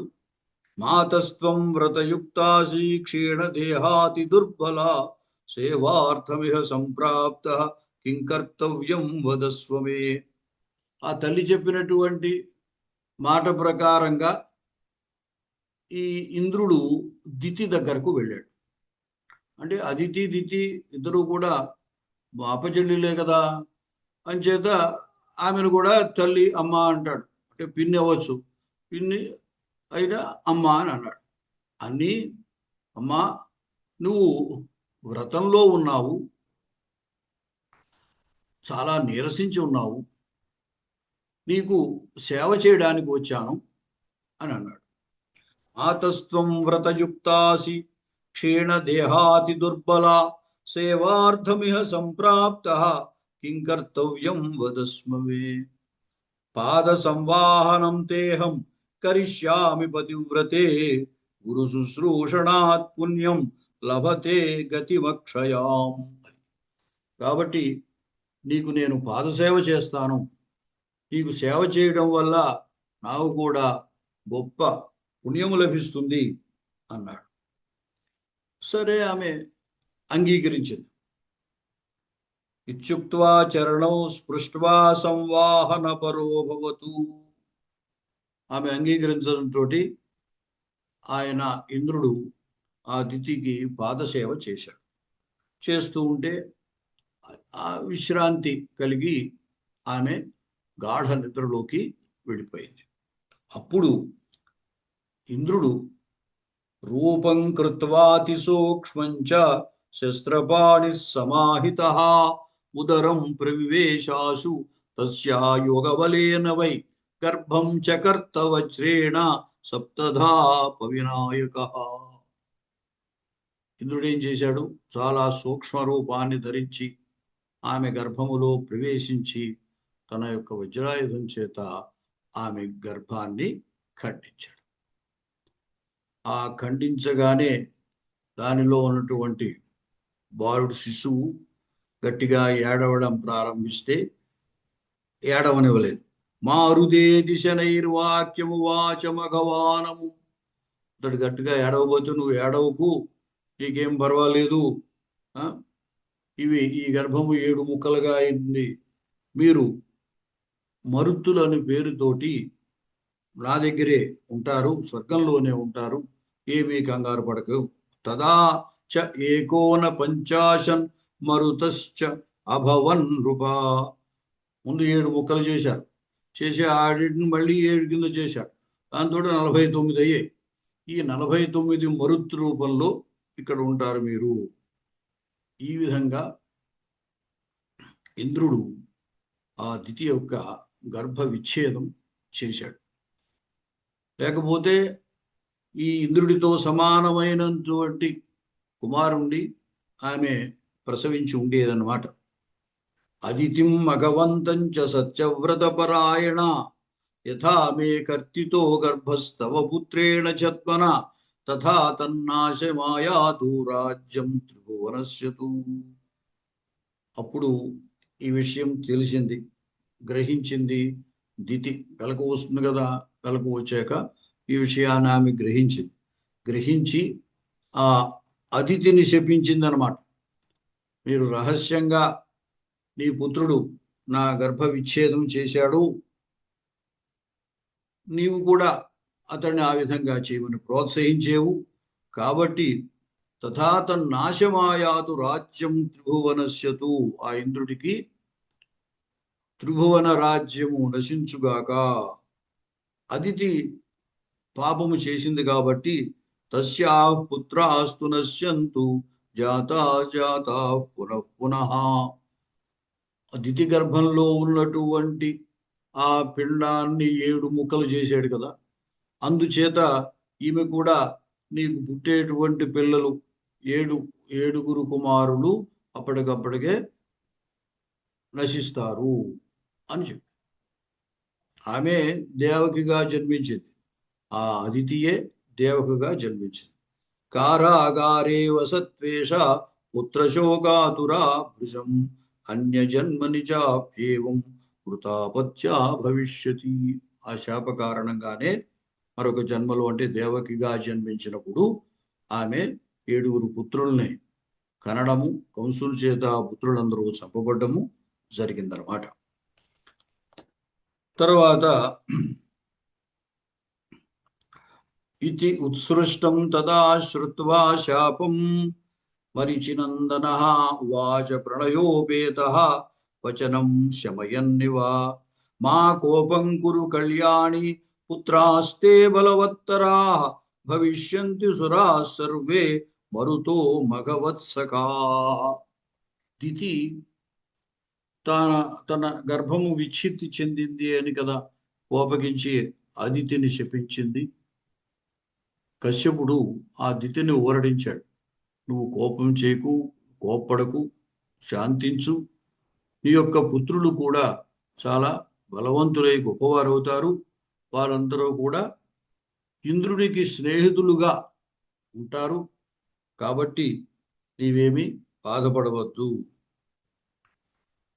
మాతస్త్వం వ్రతయుక్తాసి క్షీణ దేహాతి దుర్బల సేవార్థమిహ సంప్రాప్త కిం కర్తవ్యం వదస్వమే. ఆ తల్లి చెప్పినటువంటి మాట ప్రకారంగా ఈ ఇంద్రుడు దితి దగ్గరకు వెళ్ళాడు. అంటే అదితి దితి ఇద్దరు కూడా అపచెల్లిలే కదా, అంచేత ఆమెను కూడా తల్లి అమ్మ అంటాడు. అంటే పిన్ని అవ్వచ్చు, పిన్ని అయినా అమ్మ అని అన్నాడు. అన్నీ అమ్మ, నువ్వు వ్రతంలో ఉన్నావు, చాలా నీరసించి ఉన్నావు, నీకు సేవ చేయడానికి వచ్చాను అని అన్నాడు. ఆతస్త్వం వ్రతయుక్తాసి క్షీణ దేహాతి దుర్బల సేవార్థమిహ సంప్రాప్త కిం కర్తవ్యం వదస్మవే. పాద సంవాహనం తేహం కరిష్యామి పతివ్రతే గురు శుశ్రూషణాత్ పుణ్యం లభతే గతిమక్షయాం. కాబట్టి నీకు నేను పాదసేవ చేస్తాను, నీకు సేవ చేయడం వల్ల నాకు కూడా గొప్ప పుణ్యము లభిస్తుంది అన్నాడు. సరే, ఆమె అంగీకరించింది. ఇత్యుక్త్వా చరణౌ స్పృష్ట్వా సంవాహన పరోభవతు. ఆమె అంగీకరించడంతో ఆయన ఇంద్రుడు ఆ దితికి పాదసేవ చేశాడు. చేస్తూ ఉంటే ఆ విశ్రాంతి కలిగి ఆమె గాఢ నిద్రలోకి వెళ్ళిపోయింది. అప్పుడు ఇంద్రుడు రూపం కృత్వాతి సూక్ష్మంచ శస్త్రపాణి సమాహితః ఉదరం ప్రవివేశాసు తస్యా యోగబలేన వై గర్భం చకర్త వజ్రేణ సప్తధా పవినాయకః. ఇంద్రుడు ఏం చేశాడు? చాలా సూక్ష్మ రూపాన్ని ధరించి ఆమె గర్భములో ప్రవేశించి తన యొక్క వజ్రాయుధం చేత ఆమె గర్భాన్ని ఖండించాడు. ఆ ఖండించగానే దానిలో ఉన్నటువంటి బాలుడు శిశువు గట్టిగా ఏడవడం ప్రారంభిస్తే ఏడవనివ్వలేదు. మారుదే దిశనైర్వాక్యము వాచమగవానము. అతడు గట్టిగా ఏడవబోతూ, నువ్వు ఏడవకు, నీకేం పర్వాలేదు, ఈ గర్భము 7 ముక్కలుగా అయింది, మీరు మరుత్తులని పేరుతోటి నా దగ్గరే ఉంటారు, స్వర్గంలోనే ఉంటారు, ఏమీ కంగారు పడకు. తదా చ 51 మరుతశ్చ అభవన్ నృపా. ముందు 7 ముక్కలు చేశారు, చేసి ఆడిని మళ్ళీ 7 కింద చేశారు, దాంతో 49 అయ్యాయి. ఈ 49 మరుత్ రూపంలో ఇక్కడ ఉంటారు మీరు. ఈ విధంగా ఇంద్రుడు ఆ దితి యొక్క గర్భ విచ్ఛేదం చేశాడు. లేకపోతే ఈ ఇంద్రుడితో సమానమైనటువంటి కుమారుణ్ణి ఆమె ప్రసవించి ఉండేదన్నమాట. అదితిం మఘవంతం చ సత్యవ్రత పరాయణ యథా మే కర్తితో గర్భస్తవ పుత్రేణ చత్మన తథా తన్నాశమాయాతు రాజ్యం త్రిభువనస్యతు. అప్పుడు ఈ విషయం తెలిసింది, గ్రహించింది దితి. వెలకు వస్తుంది కదా, వెలకు వచ్చాక ఈ విషయాన్ని ఆమె గ్రహించి ఆ అదితిని శపించింది అనమాట. మీరు రహస్యంగా నీ పుత్రుడు నా గర్భ విచ్ఛేదం చేశాడు, నీవు కూడా అతన్ని ఆ విధంగా చేయమని ప్రోత్సహించేవు, కాబట్టి తథా తన్నాశమాయాతు రాజ్యం త్రిభువనస్యతు. ఆ ఇంద్రుడికి త్రిభువన రాజ్యము నశించుగాక. అదితి పాపము చేసింది కాబట్టి తస్యా పుత్రాస్తు నశ్యంతు జాతా జాతా పునః పునః. అదితి గర్భంలో ఉన్నటువంటి ఆ పిండాన్ని 7 ముక్కలు చేశాడు కదా, అందుచేత ఈమె కూడా నీకు పుట్టేటువంటి పిల్లలు 7 కుమారులు అప్పటికప్పటికే నశిస్తారు అని చెప్పి ఆమె దేవకిగా జన్మించింది. ఆ అదితియే దేవకగా జన్మించింది. కారాగారే వసత్వేష పుత్రశోకాతురా భృశం అన్యజన్మని చాప్యేవం వృతాపత్యా భవిష్యతి. ఆ శాప కారణంగానే మరొక జన్మలో అంటే దేవకిగా జన్మించినప్పుడు ఆమె 7 పుత్రుల్ని కనడము, కంసుని చేత పుత్రులందరూ చంపబడ్డము జరిగిందనమాట. తర్వాత इति उत्सृष्टं तदा श्रुत्वा शापं मरीचिनन्दनः उवाच प्रणयोपेतः वचनं शमयन्निव मा कोपं कुरु कल्याणि पुत्रास्ते बलवत्तराः भविष्यन्ति सुराः सर्वे मरुतो मघवत्सखाः దితి తన గర్భము విచ్ఛిత్తి చెందింది అని కదా కోపగించి అదితిని శపించింది. కశ్యపుడు ఆ దితిని ఊరడించాడు. నువ్వు కోపం చేయకు, కోప్పడకు, శాంతించు. నీ యొక్క పుత్రులు కూడా చాలా బలవంతులై గొప్పవారు అవుతారు. వారందరూ కూడా ఇంద్రునికి స్నేహితులుగా ఉంటారు. కాబట్టి నీవేమి బాధపడవద్దు.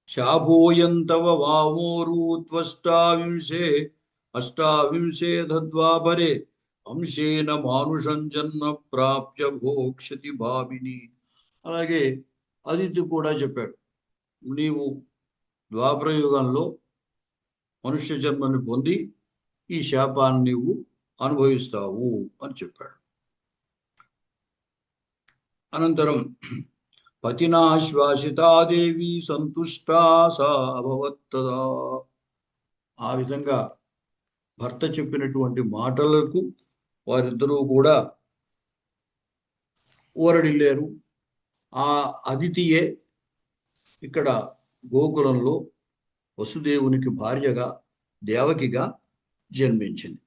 శాపోయంతవ వామోరూత్వష్టావింశే అష్టావింశే ధద్వాపరే అంశేన మానుషం జన్మ ప్రాప్య భోక్షతి భామిని. అలాగే అదితి కూడా చెప్పాడు, నీవు ద్వాపరయుగంలో మనుష్య జన్మని పొంది ఈ శాపాన్ని నీవు అనుభవిస్తావు అని చెప్పాడు. అనంతరం పతినాశ్వాసితాదేవి సంతుష్టా సా అభవత్తదా. ఆ విధంగా భర్త చెప్పినటువంటి మాటలకు వారిద్దరూ కూడా ఊరడిల్లారు. ఆ అదితియే ఇక్కడ గోకులంలో వసుదేవునికి భార్యగా దేవకిగా జన్మించింది.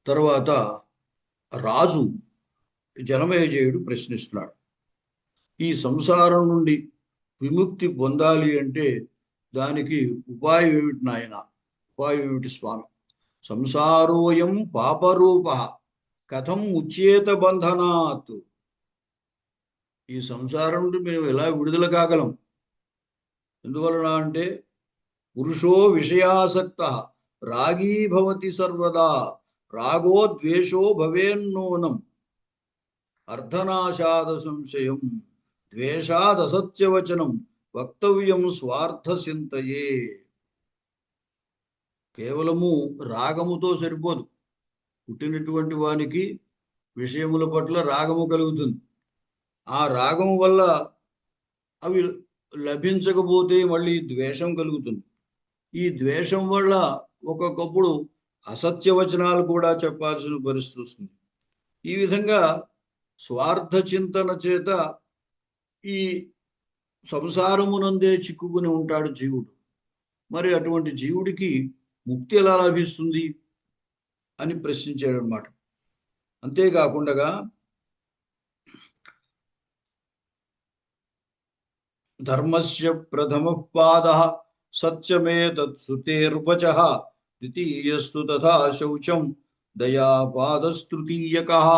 తర్వాత రాజు జనమేజయుడు ప్రశ్నిస్తున్నాడు, ఈ సంసారం నుండి విముక్తి పొందాలి అంటే దానికి ఉపాయం ఏమిటి నాయన? ఉపాయం ఏమిటి స్వామి? సంసారోయం పాపరూప కథం ఉచ్యేత బంధనాత్. ఈ సంసారం నుండి మేము ఎలా విడుదల కాగలం? ఎందువలన అంటే పురుషో విషయాసక్త రాగీ భవతి సర్వదా రాగో ద్వేషో భవేన్నూనం అర్ధనాశాద సంశయం ద్వేషాదసత్యవచనం వక్తవ్యం స్వార్థసింతయే. కేవలము రాగముతో సరిపోదు. పుట్టినటువంటి వానికి విషయముల పట్ల రాగము కలుగుతుంది. ఆ రాగము వల్ల అవి లభించకపోతే మళ్ళీ ద్వేషం కలుగుతుంది. ఈ ద్వేషం వల్ల ఒక్కొక్కప్పుడు అసత్యవచనాలు కూడా చెప్పాల్సిన పరిస్థితి వస్తుంది. ఈ విధంగా స్వార్థ చింతన చేత ఈ సంసారమునందే చిక్కుకుని ఉంటాడు జీవుడు. మరి అటువంటి జీవుడికి ముక్తి ఎలా లభిస్తుంది అని ప్రశ్నించాడు అన్నమాట. అంతేకాకుండా ధర్మస్య ప్రథమ పాద సత్యమేతత్సుతేర్వచః ద్వితీయస్తు తథా శౌచం దయాపాదస్తృతీయకః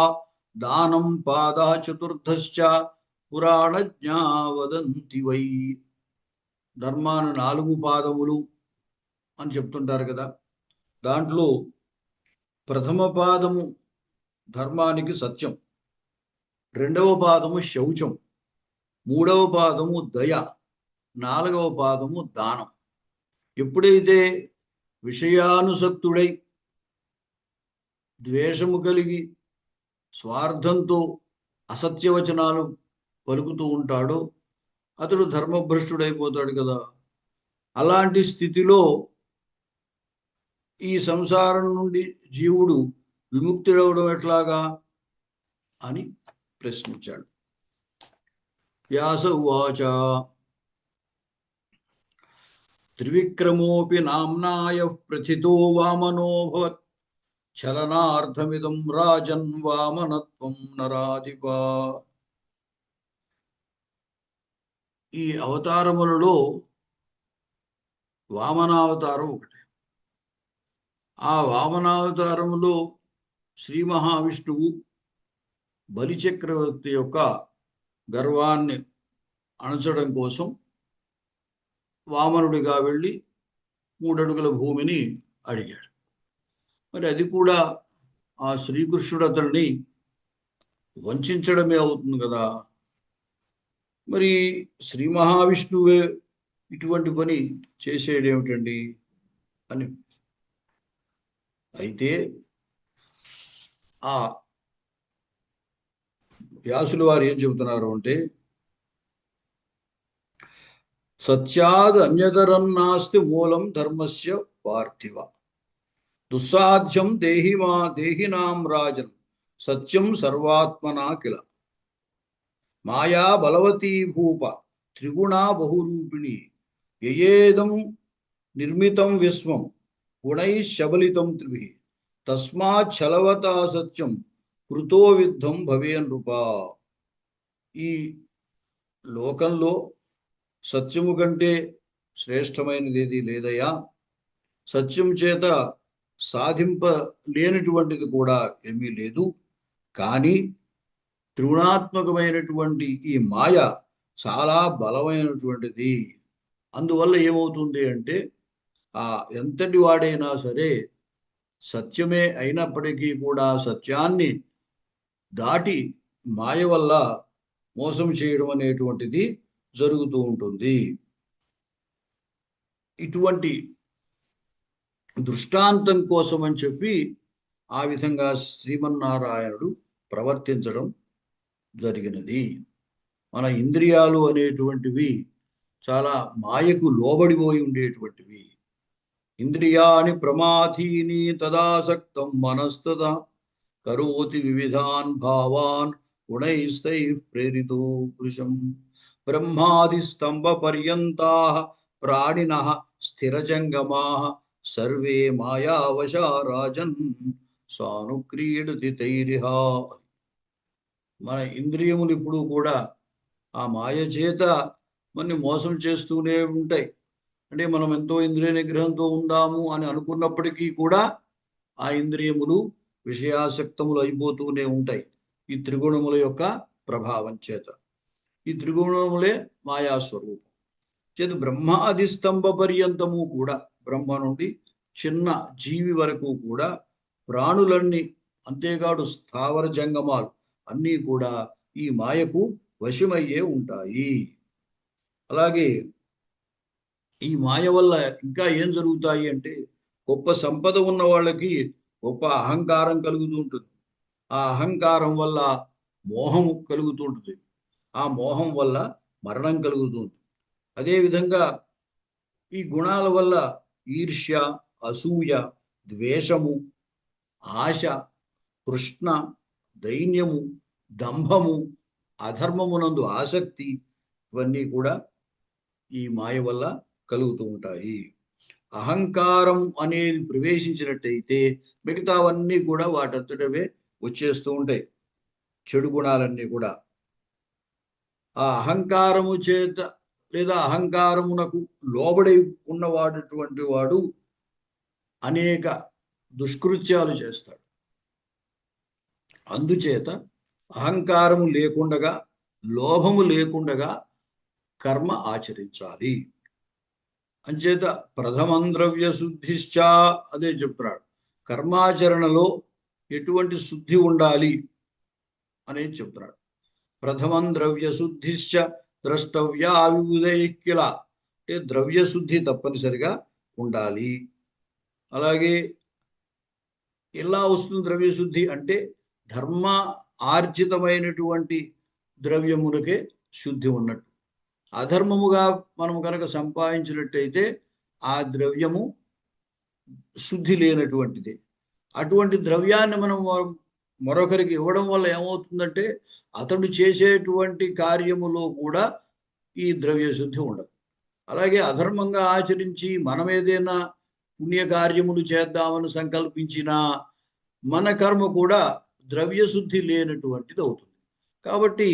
దానం పాద చతుర్థశ్చ పురాణజ్ఞా వదంతి వై. ధర్మాను 4 పాదములు అని చెప్తుంటారు కదా. దాంట్లో ప్రథమ పాదము ధర్మానికి సత్యం, రెండవ పాదము శౌచం, మూడవ పాదము దయ, 4వ పాదము దానం. ఎప్పుడైతే విషయానుసక్తుడై ద్వేషము కలిగి స్వార్థంతో అసత్యవచనాలు పలుకుతూ ఉంటాడో అతడు ధర్మభ్రష్టుడైపోతాడు కదా. అలాంటి స్థితిలో ఈ సంసారం నుండి జీవుడు విముక్తుడవడం ఎట్లాగా అని ప్రశ్నించాడు. వ్యాస ఉవాచ త్రివిక్రమోపి నామ్నాయ ప్రథితో వామనోభవత్ చలనార్థమిదం రాజన్ వామనత్వం నరాధిప. ఈ అవతారములలో వామనావతారం ఒకటి. ఆ వామనావతారములో శ్రీ మహావిష్ణువు బలిచక్రవర్తి యొక్క గర్వాన్ని అణచడం కోసం వామనుడిగా వెళ్ళి 3 అడుగుల భూమిని అడిగాడు. మరి అది కూడా ఆ శ్రీకృష్ణుడు అతన్ని వంచడమే అవుతుంది కదా. మరి శ్రీ మహావిష్ణువే ఇటువంటి పని చేసేదేమిటండి అని. అయితే ఆ వ్యాసులు వారు ఏం చెబుతున్నారు అంటే, సత్యాద్ అన్యతరం నాస్తి మూలం ధర్మస్య పార్థివ, దుస్సాధ్యం దేహినాం రాజన్, సత్యం సర్వాత్మనా కిల, మాయా బలవతీ భూప త్రిగుణా బహురూపిణి, యయేదం నిర్మితం విశ్వం గుణై శబలితం త్రిభిః, తస్మాత్ చలవతా సత్యం కృతో విద్ధం భవే నృపా. ఈ లోకంలో సత్యము కంటే శ్రేష్టమైనది ఏది లేదయా, సత్యం చేత సాధింపలేనటువంటిది కూడా ఏమీ లేదు. కానీ త్రిగుణాత్మకమైనటువంటి ఈ మాయ చాలా బలమైనటువంటిది. అందువల్ల ఏమవుతుంది అంటే, ఆ ఎంతటి వాడైనా సరే సత్యమే అయినప్పటికీ కూడా సత్యాన్ని దాటి మాయ వల్ల మోసం చేయడం అనేటువంటిది జరుగుతూ ఉంటుంది. ఇటువంటి దృష్టాంతం కోసం అని చెప్పి ఆ విధంగా శ్రీమన్నారాయణుడు ప్రవర్తించడం జరిగినది. మన ఇంద్రియాలు అనేటువంటివి చాలా మాయకు లోబడిపోయి ఉండేటువంటివి. ఇంద్రియాణి ప్రమాథీని తదాసక్తం మనస్తదా, కరోతి వివిధాన్ భావాన్ గుణైస్తై ప్రేరితో పురుషం, బ్రహ్మాది స్తంభ పర్యంతాః ప్రాణినః స్థిరజంగమాః సర్వే మాయావశా రాజన్ సానుక్రీడతి తైరిహ. మన ఇంద్రియములు ఇప్పుడు కూడా ఆ మాయ చేత మనని మోసం చేస్తూనే ఉంటాయి. అంటే మనం ఎంతో ఇంద్రియ నిగ్రహంతో ఉందాము అని అనుకున్నప్పటికీ కూడా ఆ ఇంద్రియములు విషయాసక్తములు అయిపోతూనే ఉంటాయి ఈ త్రిగుణముల యొక్క ప్రభావం చేత. ఈ త్రిగుణములే మాయాస్వరూపం చేత బ్రహ్మాది స్తంభ పర్యంతము కూడా, బ్రహ్మ నుండి చిన్న జీవి వరకు కూడా ప్రాణులన్నీ, అంతేకాదు స్థావర జంగమాలు అన్నీ కూడా ఈ మాయకు వశమయ్యే ఉంటాయి. అలాగే ఈ మాయ వల్ల ఇంకా ఏం జరుగుతాయి అంటే, గొప్ప సంపద ఉన్న వాళ్ళకి గొప్ప అహంకారం కలుగుతూ ఉంటుంది. ఆ అహంకారం వల్ల మోహం కలుగుతూ ఉంటుంది. ఆ మోహం వల్ల మరణం కలుగుతుంది. అదేవిధంగా ఈ గుణాల వల్ల ఈర్ష్య, అసూయ, ద్వేషము, ఆశ, కృష్ణ, దైన్యము, దంభము, అధర్మమునందు ఆసక్తి, ఇవన్నీ కూడా ఈ మాయ వల్ల కలుగుతూ ఉంటాయి. అహంకారం అనేది ప్రవేశించినట్టయితే మిగతావన్నీ కూడా వాటంతటవే వచ్చేస్తూ ఉంటాయి, చెడు గుణాలన్నీ కూడా. ఆ అహంకారము చేత లేదా అహంకారమునకు లోబడి ఉన్నవాడటువంటి వాడు అనేక దుష్కృత్యాలు చేస్తాడు. అందుచేత అహంకారము లేకుండగా, లోభము లేకుండగా కర్మ ఆచరించాలి. అంచేత ప్రథమం ద్రవ్య శుద్ధిశ్చ, అదే చెప్తున్నాడు. కర్మాచరణలో ఎటువంటి శుద్ధి ఉండాలి అనేది చెప్తున్నాడు. ప్రథమం ద్రవ్య శుద్ధిశ్చ ద్రష్టవ్యా విబుధైక్కిల, అంటే ద్రవ్య శుద్ధి తప్పనిసరిగా ఉండాలి. అలాగే ఎలా వస్తుంది ద్రవ్య శుద్ధి అంటే, ధర్మ ఆర్జితమైనటువంటి ద్రవ్యమునకే శుద్ధి ఉన్నట్టు. అధర్మముగా మనం కనుక సంపాదించినట్టయితే ఆ ద్రవ్యము శుద్ధి లేనటువంటిది. అటువంటి ద్రవ్యాన్ని మనం మరొకరికి ఇవ్వడం వల్ల ఏమవుతుందంటే, అతడు చేసేటువంటి కార్యములో కూడా ఈ ద్రవ్య శుద్ధి ఉండదు. అలాగే అధర్మంగా ఆచరించి మనం ఏదైనా పుణ్యకార్యములు చేద్దామని సంకల్పించినా మన కర్మ కూడా ద్రవ్య శుద్ధి లేనటువంటిది అవుతుంది. కాబట్టి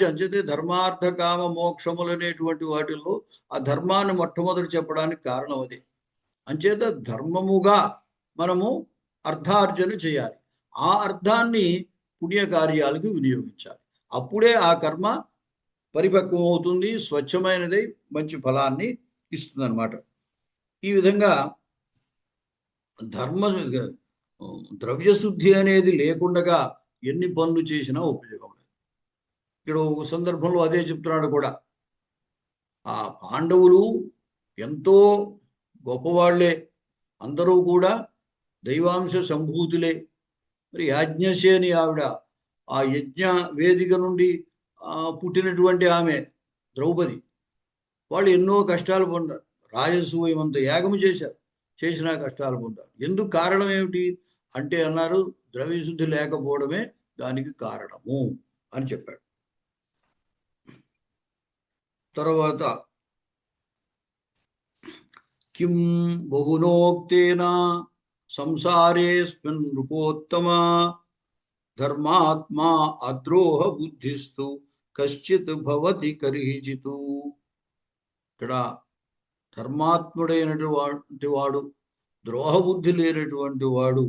అంచేతే ధర్మార్థ కామ మోక్షములు అనేటువంటి వాటిల్లో ఆ ధర్మాన్ని మొట్టమొదటి చెప్పడానికి కారణం అదే. అంచేత ధర్మముగా మనము అర్థార్జన చేయాలి. ఆ అర్థాన్ని పుణ్యకార్యాలకు వినియోగించాలి. అప్పుడే ఆ కర్మ పరిపక్వం అవుతుంది, స్వచ్ఛమైనదై మంచి ఫలాన్ని ఇస్తుంది అన్నమాట. ఈ విధంగా ద్రవ్యశుద్ధి అనేది లేకుండా ఎన్ని పనులు చేసినా ఉపయోగం లేదు. ఇక్కడ ఒక సందర్భంలో అదే చెప్తున్నాడు కూడా. ఆ పాండవులు ఎంతో గొప్పవాళ్లే, అందరూ కూడా దైవాంశ సంభూతులే. మరి యాజ్ఞసేని ఆవిడ ఆ యజ్ఞ వేదిక నుండి పుట్టినటువంటి ఆమె ద్రౌపది. వాళ్ళు ఎన్నో కష్టాలు పొందారు. రాజసూయమంత యాగము చేశారు, చేసినా కష్టాలు పొందారు. ఎందుకు కారణం ఏమిటి అంటే అన్నారు, ద్రవ్యశుద్ధి లేకపోవడమే దానికి కారణము అని చెప్పాడు. తర్వాత కిం బహునోక్తేన సంసారేస్మిన్ నృపోత్తమ ధర్మాత్మా అద్రోహ బుద్ధిస్తు కశ్చిత్ భవతి కరిచితు. ఇక్కడ ధర్మాత్ముడైనటువంటి వాడు, ద్రోహబుద్ధి లేనటువంటి వాడు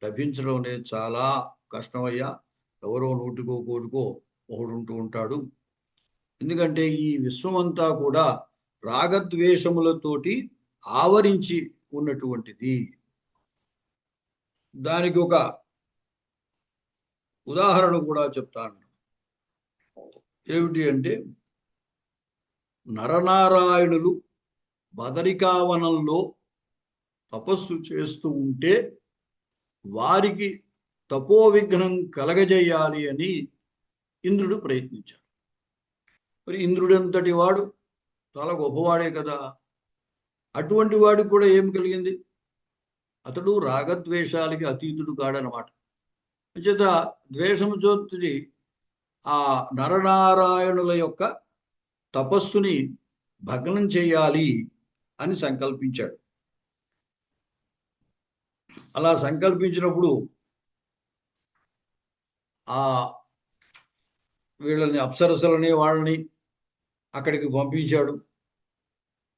లభించడం అనేది చాలా కష్టమయ్యా. ఎవరో నూటికో కోటికో ఒకడు ఉంటూ ఉంటాడు. ఎందుకంటే ఈ విశ్వమంతా కూడా రాగద్వేషములతోటి ఆవరించి ఉన్నటువంటిది. దానికి ఒక ఉదాహరణ కూడా చెప్తాను. ఏమిటి అంటే, నరనారాయణులు బదరికావనంలో తపస్సు చేస్తూ ఉంటే వారికి తపో విఘ్నం కలగజేయాలి అని ఇంద్రుడు ప్రయత్నించాడు. మరి ఇంద్రుడంతటి వాడు చాలా గొప్పవాడే కదా. అటువంటి వాడికి కూడా ఏం కలిగింది? అతడు రాగద్వేషాలకి అతీతుడు కాడనమాట. చేత ద్వేషము చోతుడి ఆ నరనారాయణుల యొక్క తపస్సుని భగ్నం చేయాలి అని సంకల్పించాడు. అలా సంకల్పించినప్పుడు ఆ వీళ్ళని అప్సరసలని వాళ్ళని అక్కడికి పంపించాడు.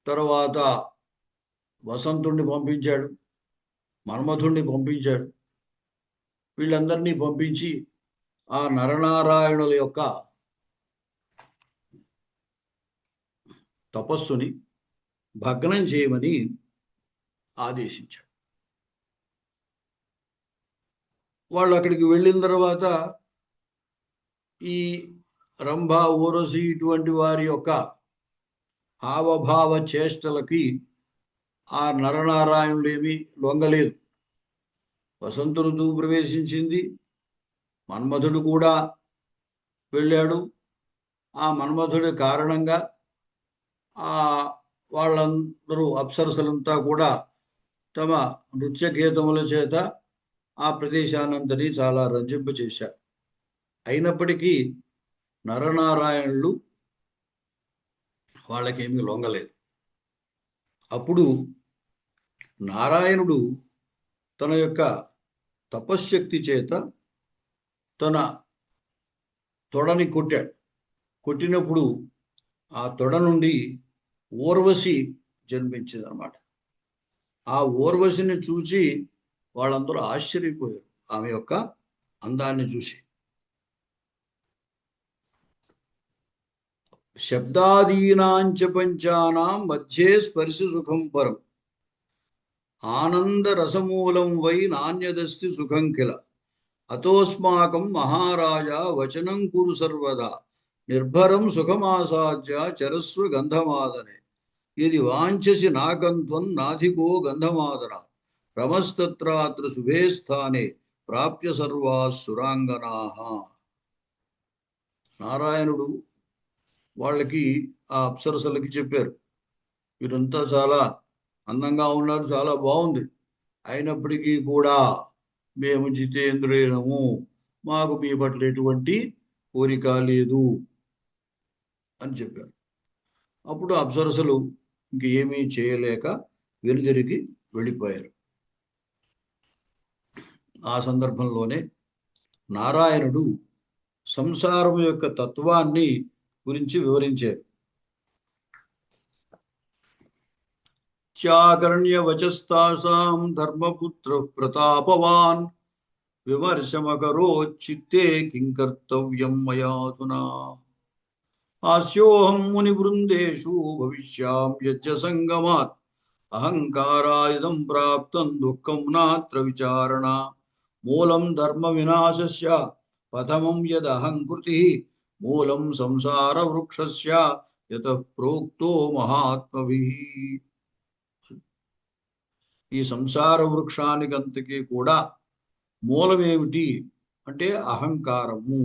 తర్వాత వసంతుణ్ణి పంపించాడు, మన్మథుణ్ణి పంపించాడు. వీళ్ళందరినీ పంపించి ఆ నరనారాయణుల యొక్క తపస్సుని భగ్నం చేయమని ఆదేశించాడు. వాళ్ళు అక్కడికి వెళ్ళిన తర్వాత ఈ రంభ, ఊరసి ఇటువంటి వారి యొక్క హావభావ చేష్టలకి ఆ నరనారాయణులు ఏమీ లొంగలేదు. వసంత ఋతువు ప్రవేశించింది, మన్మథుడు కూడా వెళ్ళాడు. ఆ మన్మథుడి కారణంగా వాళ్ళందరూ అప్సరసలంతా కూడా తమ నృత్యగీతముల చేత ఆ ప్రదేశానంతని చాలా రంజింపచేశారు. అయినప్పటికీ నరనారాయణులు వాళ్ళకేమీ లొంగలేదు. అప్పుడు నారాయణుడు తన యొక్క తపశ్శక్తి చేత తన తొడని కొట్టాడు. కొట్టినప్పుడు ఆ తొడ నుండి ఊర్వశి జన్మించింది అన్నమాట. ఆ ఊర్వశిని చూసి వాళ్ళందరూ ఆశ్చర్యపోయారు, ఆమె యొక్క అందాన్ని చూసి. శబ్దాదీనాంచ పంచానాం మధ్యే స్పర్శ సుఖం పరం ఆనంద రసమూలం వై నాణ్యదస్తి సుఖం కిల అతోస్మాకం మహారాజా వచనం కురు సర్వదా నిర్భరం సుఖమాసాధ్య చరస్వ గంధమాదనే ఇది వాంఛసి నాకంత్వం నాధికో గంధమాదన రమస్తత్రాత్ర శుభే స్థానే ప్రాప్య సర్వా సురాంగనాః. నారాయణుడు వాళ్ళకి ఆ అప్సరసలకి చెప్పారు, వీరంతా చాలా అందంగా ఉన్నారు, చాలా బాగుంది, అయినప్పటికీ కూడా మేము జితేంద్రియులము, మాకు మీ పట్ల ఎటువంటి కోరిక లేదు అని చెప్పారు. అప్పుడు అప్సరసలు ఇంకేమీ చేయలేక వెనుదిరిగి వెళ్ళిపోయారు. ఆ సందర్భంలోనే నారాయణుడు సంసారం యొక్క తత్వాన్ని గురించి వివరించారు. చాకర్ణ్య వచస్తాసాం ధర్మపుత్ర ప్రతాపవాన్ విమర్శమకరో చిత్తే కిం కర్తవ్యం మయాధునా ఆస్యోహం ముని బృందేషు భవిష్యాం యజ్ఞ సంగమాత్ అహంకారాయుధం ప్రాప్తం దుఃఖం నాత్ర విచారణ మూలం ధర్మ వినాశస్య పథమం యదహంకృతి మూలం సంసార వృక్షస్య యతః ప్రోక్తో మహాత్మభిః. ఈ సంసార వృక్షానికంతకీ కూడా మూలం ఏమిటి అంటే అహంకారము.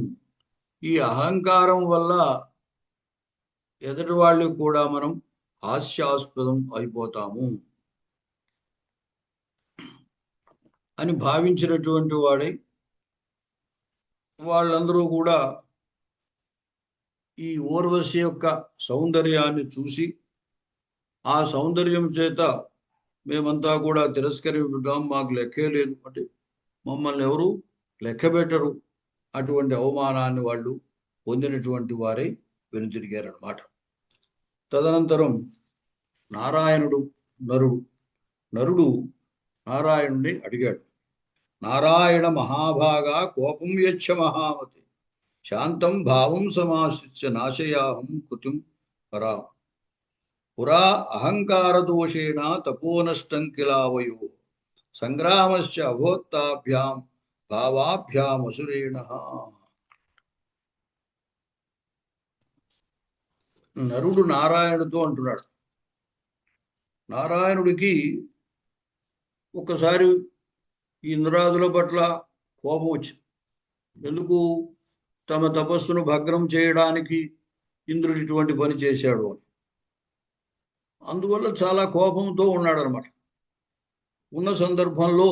ఈ అహంకారం వల్ల ఎదుటి వాళ్ళు కూడా మనం హాస్యాస్పదం అయిపోతాము అని భావించినటువంటి వాడై వాళ్ళందరూ కూడా ఈ ఊర్వశి యొక్క సౌందర్యాన్ని చూసి ఆ సౌందర్యం చేత మేమంతా కూడా తిరస్కరించుకుంటాం, మాకు లెక్కే లేదు అంటే మమ్మల్ని ఎవరు లెక్క పెట్టరు, అటువంటి అవమానాన్ని వాళ్ళు పొందినటువంటి వారై వెనుతిరిగారన్నమాట. తదనంతరం నారాయణుడు నరుడు నారాయణుడిని అడిగాడు, నారాయణ మహాభాగా కోపం యచ్చ మహామతి శాంతం భావం సమాశ్రిత్య నాశయాహం కృతిం పరా పురా అహంకార దోషేణ తపోనష్టం కిలావయో సంగ్రామశ్చ అభోత్తాభ్యాం భావాభ్యాం అసురేణ. నరుడు నారాయణుడితో అంటున్నాడు, నారాయణుడికి ఒకసారి ఈ ఇంద్రాదుల పట్ల కోపం వచ్చింది. ఎందుకు? తమ తపస్సును భగ్నం చేయడానికి ఇంద్రుడు ఇటువంటి పని చేశాడు అని. అందువల్ల చాలా కోపంతో ఉన్నాడనమాట. ఉన్న సందర్భంలో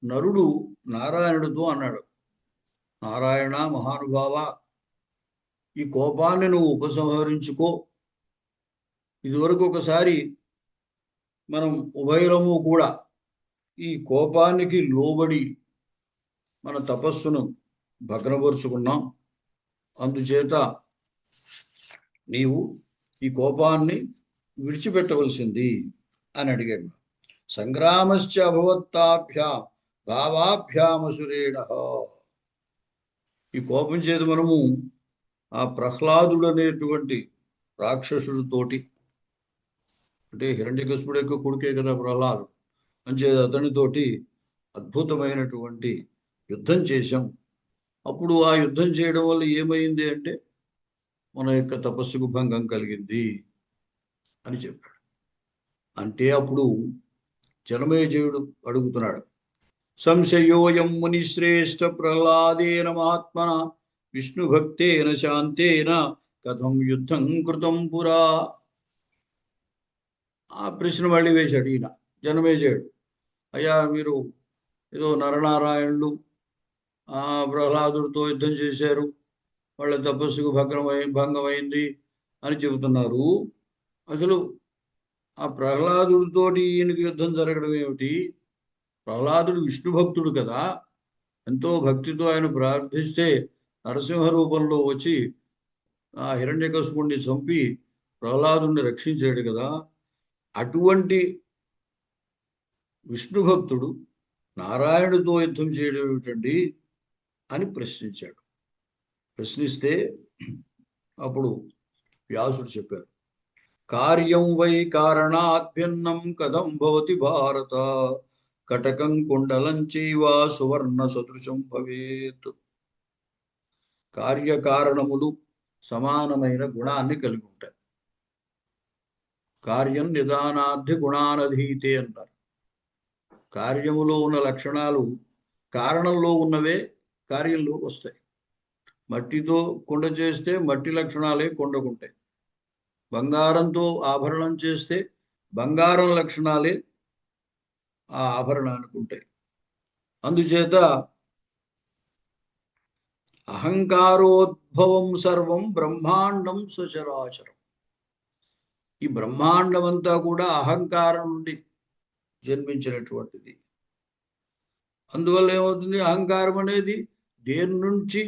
నరుడు నారాయణుడితో అన్నాడు, నారాయణ మహానుభావ, ఈ కోపాన్ని నువ్వు ఉపసంహరించుకో. ఇదివరకు ఒకసారి మనం ఉభయరము కూడా ఈ కోపానికి లోబడి మన తపస్సును భగ్నపరుచుకున్నాం. అందుచేత నీవు ఈ కోపాన్ని విడిచిపెట్టవలసింది అని అడిగాడు. సంగ్రామశ్చ అభవత్తాభ్యాం భావాభ్యామసురేణ. ఈ కోపం చేత మనము ఆ ప్రహ్లాదుడు అనేటువంటి రాక్షసుడితోటి, అంటే హిరణ్యకశిపుడు యొక్క కొడుకే కదా ప్రహ్లాదుడు, అంచేత అతనితోటి అద్భుతమైనటువంటి యుద్ధం చేశాం. అప్పుడు ఆ యుద్ధం చేయడం వల్ల ఏమైంది అంటే మన యొక్క తపస్సుకు భంగం కలిగింది అని చెప్పాడు. అంటే అప్పుడు జనమేజయుడు అడుగుతున్నాడు, సంశయోయం మునిశ్రేష్ఠ ప్రహ్లాదేన మహాత్మన విష్ణుభక్తేన శాంతేన కథం యుద్ధం కృతం పురా. ఆ ప్రశ్న మళ్ళీ వేశాడు ఈయన జనమేజయుడు. అయ్యా, మీరు ఏదో నరనారాయణులు ప్రహ్లాదుడితో యుద్ధం చేశారు, వాళ్ళ తపస్సుకు భంగమైంది అని చెబుతున్నారు. అసలు ఆ ప్రహ్లాదుడితోటి ఈయనకి యుద్ధం జరగడం ఏమిటి? ప్రహ్లాదుడు విష్ణు భక్తుడు కదా, ఎంతో భక్తితో ఆయన ప్రార్థిస్తే నరసింహ రూపంలో వచ్చి ఆ హిరణ్యకశిపుణ్ణి చంపి ప్రహ్లాదుని రక్షించాడు కదా. అటువంటి విష్ణు భక్తుడు నారాయణుడితో యుద్ధం చేయడం ఏమిటండి అని ప్రశ్నించాడు. ప్రశ్నిస్తే అప్పుడు వ్యాసుడు చెప్పారు, కార్యం వై కారణాత్ భిన్నం కథం భవతి భారత కటకం కుండలం చైవ సువర్ణ సదృశం భవేత్. కార్యకారణములు సమానమైన గుణాన్ని కలిగి ఉంటాయి. కార్యం నిదానార్థి గుణానధీతే అంటారు. కార్యములో ఉన్న లక్షణాలు కారణంలో ఉన్నవే కార్యంలోకి వస్తాయి. మట్టితో కుండ చేస్తే మట్టి లక్షణాలే కొండకుంటాయి. బంగారంతో ఆభరణం చేస్తే బంగారం లక్షణాలే ఆ ఆభరణానికి ఉంటాయి. అందుచేత అహంకారోద్భవం సర్వం బ్రహ్మాండం సచరాచరం. ఈ బ్రహ్మాండం అంతా కూడా అహంకారం నుండి జన్మించినటువంటిది. అందువల్ల ఏమవుతుంది, అహంకారం అనేది దేని నుంచి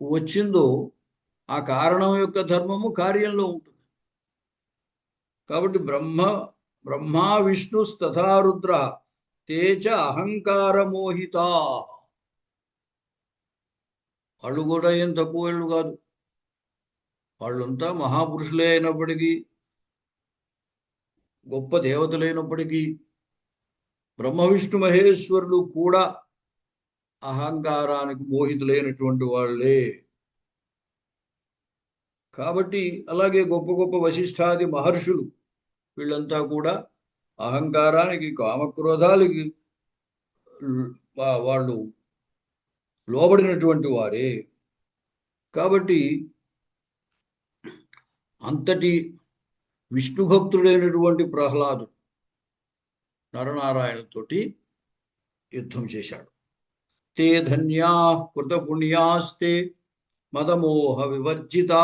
వచ్చిందో ఆ కారణం యొక్క ధర్మము కార్యంలో ఉంటుంది. కాబట్టి బ్రహ్మా విష్ణు తథా రుద్ర తేచ అహంకారమోహిత. వాళ్ళు కూడా ఏం తక్కువ వాళ్ళు కాదు. వాళ్ళంతా మహాపురుషులే అయినప్పటికీ, గొప్ప దేవతలైనప్పటికీ బ్రహ్మ విష్ణు మహేశ్వరులు కూడా అహంకారానికి మోహితులైనటువంటి వాళ్ళే. కాబట్టి అలాగే గొప్ప గొప్ప వశిష్ఠాది మహర్షులు వీళ్ళంతా కూడా అహంకారానికి కామక్రోధాలకి వాళ్ళు లోబడినటువంటి వారే. కాబట్టి అంతటి విష్ణు భక్తుడైనటువంటి ప్రహ్లాదుడు నరనారాయణతోటి యుద్ధం చేశాడు. తే ధన్యా కృతపుణ్యాస్తే మదమోహ వివర్జితా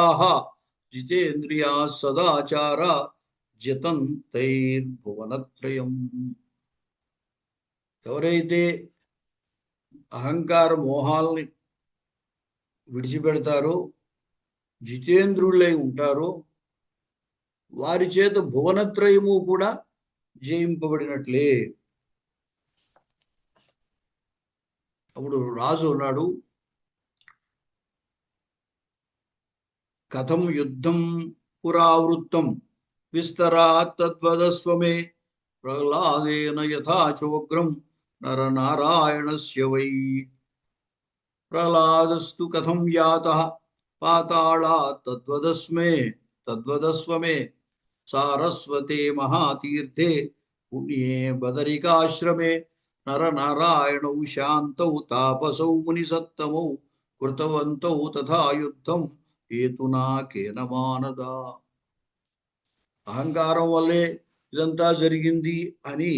జితేంద్రియా సదాచార జితంతైర్భువనత్రయం. ఎవరైతే అహంకార మోహాల్ని విడిచిపెడతారో, జితేంద్రులై ఉంటారో, వారి చేత భువనత్రయము కూడా జయింపబడినట్లే. అప్పుడు రాజు ఉన్నాడు, కథం యుద్ధం పురావృత్తం విస్తరాత్ తద్వదస్వమే ప్రహ్లాదేన యథా చోగ్రం నరనారాయణస్య వై. ప్రహ్లాదస్తు కథం యాతః పాతాళాత్ తద్వదస్వమే సారస్వతే మహాతీర్థే పుణ్యే బదరికాశ్రమే నరనారాయణౌ శాంతౌ తాపసౌ మునిసత్తమౌ కృతవంతౌ తథా యుద్ధం హేతునా కేన మానదా. అహంకారం వల్లే ఇదంతా జరిగింది అని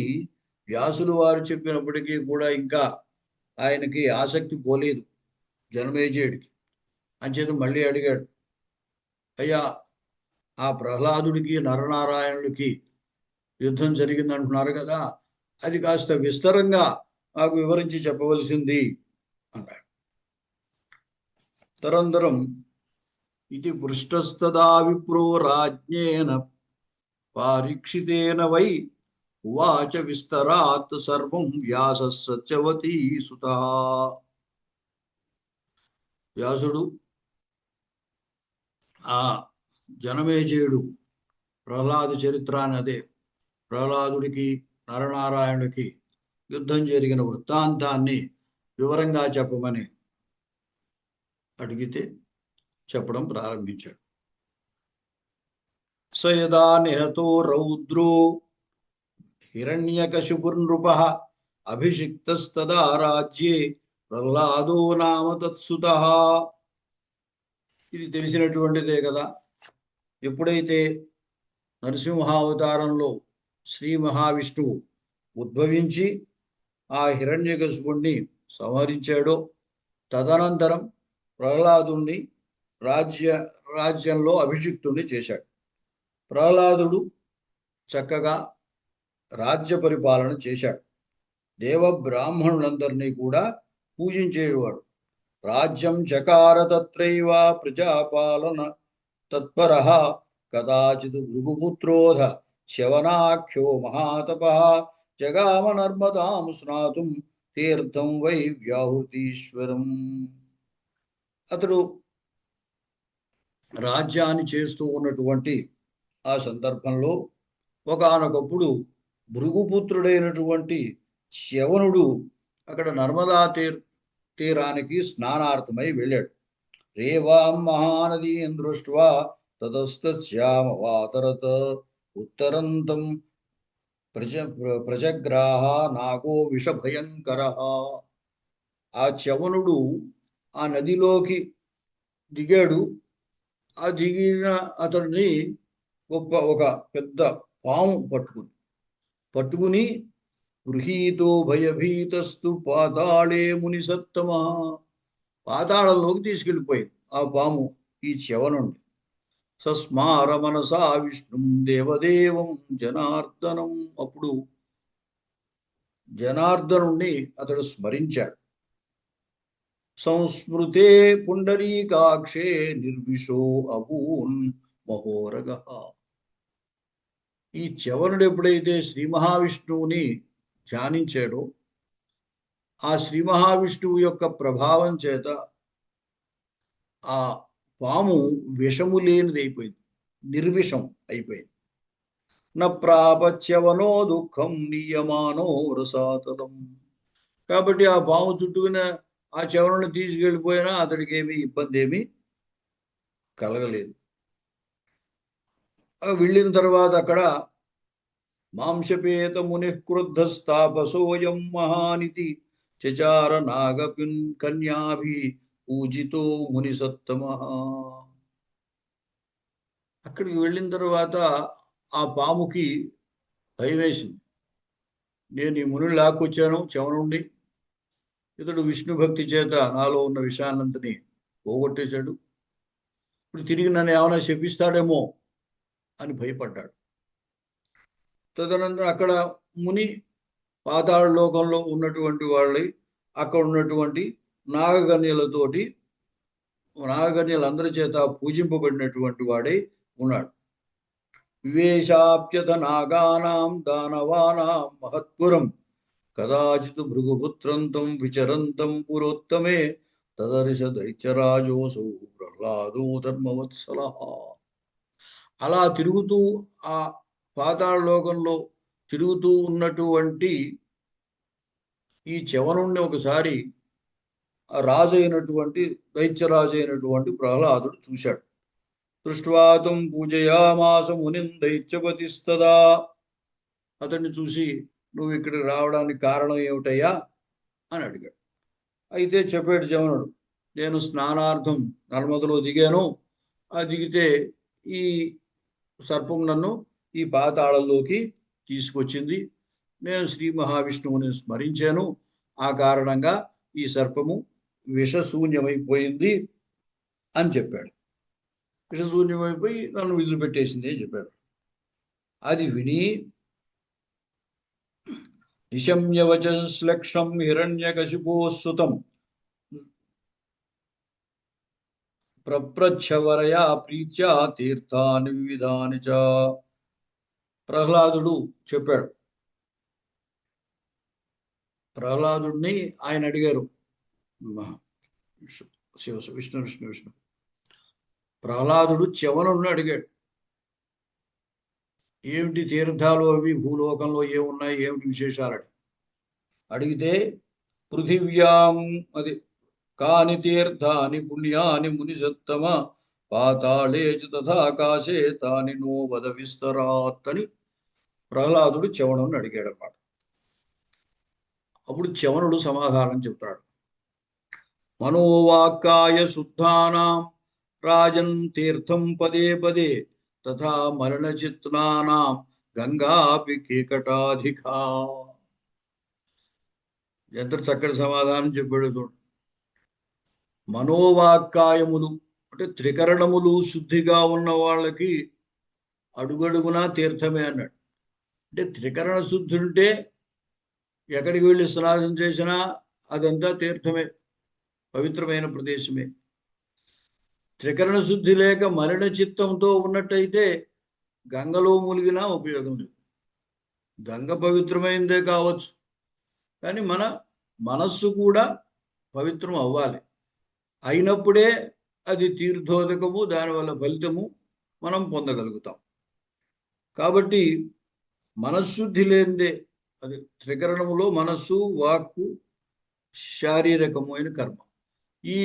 వ్యాసులు వారు చెప్పినప్పటికీ కూడా ఇంకా ఆయనకి ఆసక్తి పోలేదు జనమేజయుడికి. అంచేత మళ్ళీ అడిగాడు, అయ్యా ఆ ప్రహ్లాదుడికి నరనారాయణుడికి యుద్ధం జరిగింది అంటున్నారు కదా, అది కాస్త విస్తరంగా నాకు వివరించి చెప్పవలసింది అన్నాడు. తరంతరం ఇది పృష్టస్తదా విప్రో రాజ్ఞేన పారీక్షితేన వై ఉవాచ విస్తరాత్ సర్వం వ్యాస సత్యవతీ సుతః. వ్యాసుడు ఆ జనమేజయుడు ప్రహ్లాద చరిత్ర అదే ప్రహ్లాదుడికి నరనారాయణుడికి యుద్ధం జరిగిన వృత్తాంతాన్ని వివరంగా చెప్పమని అడిగితే చెప్పడం ప్రారంభించాడు. స యదా నిహతో రౌద్రో హిరణ్యకశిపుర్నృపః అభిషిక్తస్తదా రాజ్యే ప్రహ్లాదో నామ తత్సుతః. ఇది తెలిసినటువంటిదే కదా. ఎప్పుడైతే నరసింహావతారంలో శ్రీ మహావిష్ణువు ఉద్భవించి ఆ హిరణ్యకశిపుణ్ణి సంహరించాడో, తదనంతరం ప్రహ్లాదుణ్ణి రాజ్యంలో అభిషిక్తుణ్ణి చేశాడు. ప్రహ్లాదుడు చక్కగా రాజ్య పరిపాలన చేశాడు. దేవ బ్రాహ్మణులందరినీ కూడా పూజించేవాడు. రాజ్యం చకార తత్రైవ ప్రజాపాలన తత్పరః కదాచిత్ భృగుపుత్రోధ శవనాఖ్యో మహాతపః జగామ నర్మదాం స్నాతుం తీర్థం వై వ్యాహృతీశ్వరం. అతడు రాజ్యాన్ని చేస్తూ ఉన్నటువంటి ఆ సందర్భంలో ఒకానొకప్పుడు భృగుపుత్రుడైనటువంటి శవనుడు అక్కడ నర్మదా తీరానికి స్నానార్థమై వెళ్ళాడు. రేవాం మహానదీం దృష్ట్వా తతస్తస్యామవాతరత్ ఉత్తరంతం ప్రజగ్రాహ నాగో విషభయంకరః. ఆ చవనుడు ఆ నదిలోకి దిగాడు. ఆ దిగిన అతడిని ఒక పెద్ద పాము పట్టుకుని గృహీతో భయభీతస్తు పాతాళే మునిసత్తమ, పాతాళంలోకి తీసుకెళ్ళిపోయింది ఆ పాము ఈ చవనుండి. సస్మార మనసా విష్ణుం దేవదేవం జనార్దనం. అప్పుడు జనార్దనుణ్ణి అతడు స్మరించాడు. సంస్మృతే పుండరీకాక్షే నిర్విషో అభూన్ మహోరగ. ఈ చవనుడు ఎప్పుడైతే శ్రీ మహావిష్ణువుని ధ్యానించాడో, ఆ శ్రీ మహావిష్ణువు యొక్క ప్రభావం చేత ఆ పాము విషము లేనిది అయిపోయింది, నిర్విషం అయిపోయింది. ప్రాపచ్యవనో దుఃఖం నియమానో రసాతలం. కాబట్టి ఆ పాము చుట్టుకున్న ఆ చవనుని తీసుకెళ్ళిపోయినా అతడికి ఇబ్బంది ఏమీ కలగలేదు. వెళ్ళిన తర్వాత అక్కడ మాంసపేత ముని క్రుద్ధస్తాపసోయం మహానితి చచార నాగపిన్ కన్యాభి పూజితో ముని సత్తమ. అక్కడికి వెళ్ళిన తర్వాత ఆ పాముకి భయం వేసింది. నేను ఈ ముని లాక్కొచ్చాను చెవ నుండి, ఇతడు విష్ణు భక్తి చేత నాలో ఉన్న విషయాన్నంతని పోగొట్టేశాడు, ఇప్పుడు తిరిగి నన్ను ఏమైనా శపిస్తాడేమో అని భయపడ్డాడు. తదనంతరం అక్కడ ముని పాతాళ లోకంలో ఉన్నటువంటి వాళ్ళై అక్కడ ఉన్నటువంటి నాగకన్యలతోటి, నాగకన్యలందరి చేత పూజింపబడినటువంటి వాడై ఉన్నాడు. వివేశాప్యత నాగానాం దానవానాం మహత్పురం కదాచిత్ భృగుపుత్రంతం విచరంతం పురోత్తమే తదర్శ దైత్యరాజోసు ప్రహ్లాదో ధర్మవత్సల. అలా తిరుగుతూ ఆ పాతాళ లోకంలో తిరుగుతూ ఉన్నటువంటి ఈ చెవనుండి ఒకసారి ఆ రాజు అయినటువంటి దైత్యరాజు అయినటువంటి ప్రహ్లాదుడు చూశాడు. దృష్ట్వాతం పూజయామాస మునిం దైత్యపతిస్తదా. అతన్ని చూసి నువ్వు ఇక్కడికి రావడానికి కారణం ఏమిటయ్యా అని అడిగాడు. అయితే చెప్పాడు చెవనుడు, నేను స్నానార్థం నర్మదలో దిగాను, ఆ దిగితే ఈ సర్పం నన్ను ఈ పాతాళంలోకి తీసుకొచ్చింది, నేను శ్రీ మహావిష్ణువుని స్మరించాను, ఆ కారణంగా ఈ సర్పము విషశూన్యమైపోయింది అని చెప్పాడు. విషశూన్యమైపోయి నన్ను విదిలిపెట్టేసింది అని చెప్పాడు. అది విని నిశమ్యవచశ్లక్షం హిరణ్యకశిపోసుతం ప్రప్రచ్ఛవరయా ప్రీత్యా తీర్థాని వివిధాని చ. ప్రహ్లాదుడు చెప్పాడు. ప్రహ్లాదుడిని ఆయన అడిగారు, విష్ణు ప్రహ్లాదుడు చెవనుడిని అడిగాడు, ఏమిటి తీర్థాలు అవి భూలోకంలో ఏమున్నాయి, ఏమిటి విశేషాలని అడిగితే, పృథివ్యాం అది కాని తీర్థాని పుణ్యాని మునిసత్తమ పాతాళే తథాకాశే తాని నో వద విస్తరాత్ అని ప్రహ్లాదుడు చెవనుడిని అడిగాడు అన్నమాట. అప్పుడు చెవనుడు సమాధానం చెప్తాడు. మనోవాక్కాయ శుద్ధానాం రాజన్ తీర్థం పదే పదే తథా మరణచిత్నానాం గంగాపి కేకటాధికా. ఎంత చక్కటి సమాధానం చెప్పాడు చూడు. మనోవాక్కాయములు అంటే త్రికరణములు శుద్ధిగా ఉన్న వాళ్ళకి అడుగడుగునా తీర్థమే అన్నాడు. అంటే త్రికరణ శుద్ధి ఉంటే ఎక్కడికి వెళ్ళి స్నానం చేసినా అదంతా తీర్థమే, పవిత్రమైన ప్రదేశమే. త్రికరణ శుద్ధి లేక మలిన చిత్తంతో ఉన్నట్టయితే గంగలో మునిగినా ఉపయోగం లేదు. గంగ పవిత్రమైందే కావచ్చు, కానీ మన మనస్సు కూడా పవిత్రం అవ్వాలి. అయినప్పుడే అది తీర్థోదకము, దానివల్ల ఫలితము మనం పొందగలుగుతాం. కాబట్టి మనశ్శుద్ధి లేనిదే, అది త్రికరణములో మనస్సు, వాక్కు, శారీరకము అయిన కర్మ, ఈ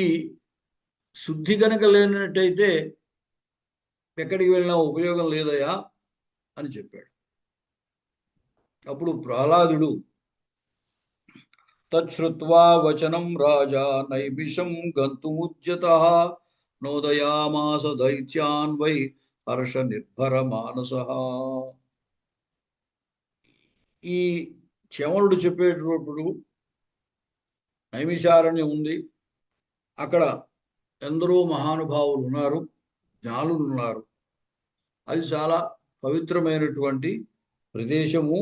శుద్ధి కనుక లేనట్టయితే ఎక్కడికి వెళ్ళినా ఉపయోగం లేదయా అని చెప్పాడు. అప్పుడు ప్రహ్లాదుడు తచ్చుత్వా వచనం రాజా నైమిషం గంతుముద్యతః నోదయామాస దైత్యాన్ వై హర్ష నిర్భర మానసః. ఈ చెవనుడు చెప్పేటప్పుడు నైమిషారణ్యం ఉంది, అక్కడ ఎందరో మహానుభావులు ఉన్నారు, జ్ఞానులు ఉన్నారు, అది చాలా పవిత్రమైనటువంటి ప్రదేశము.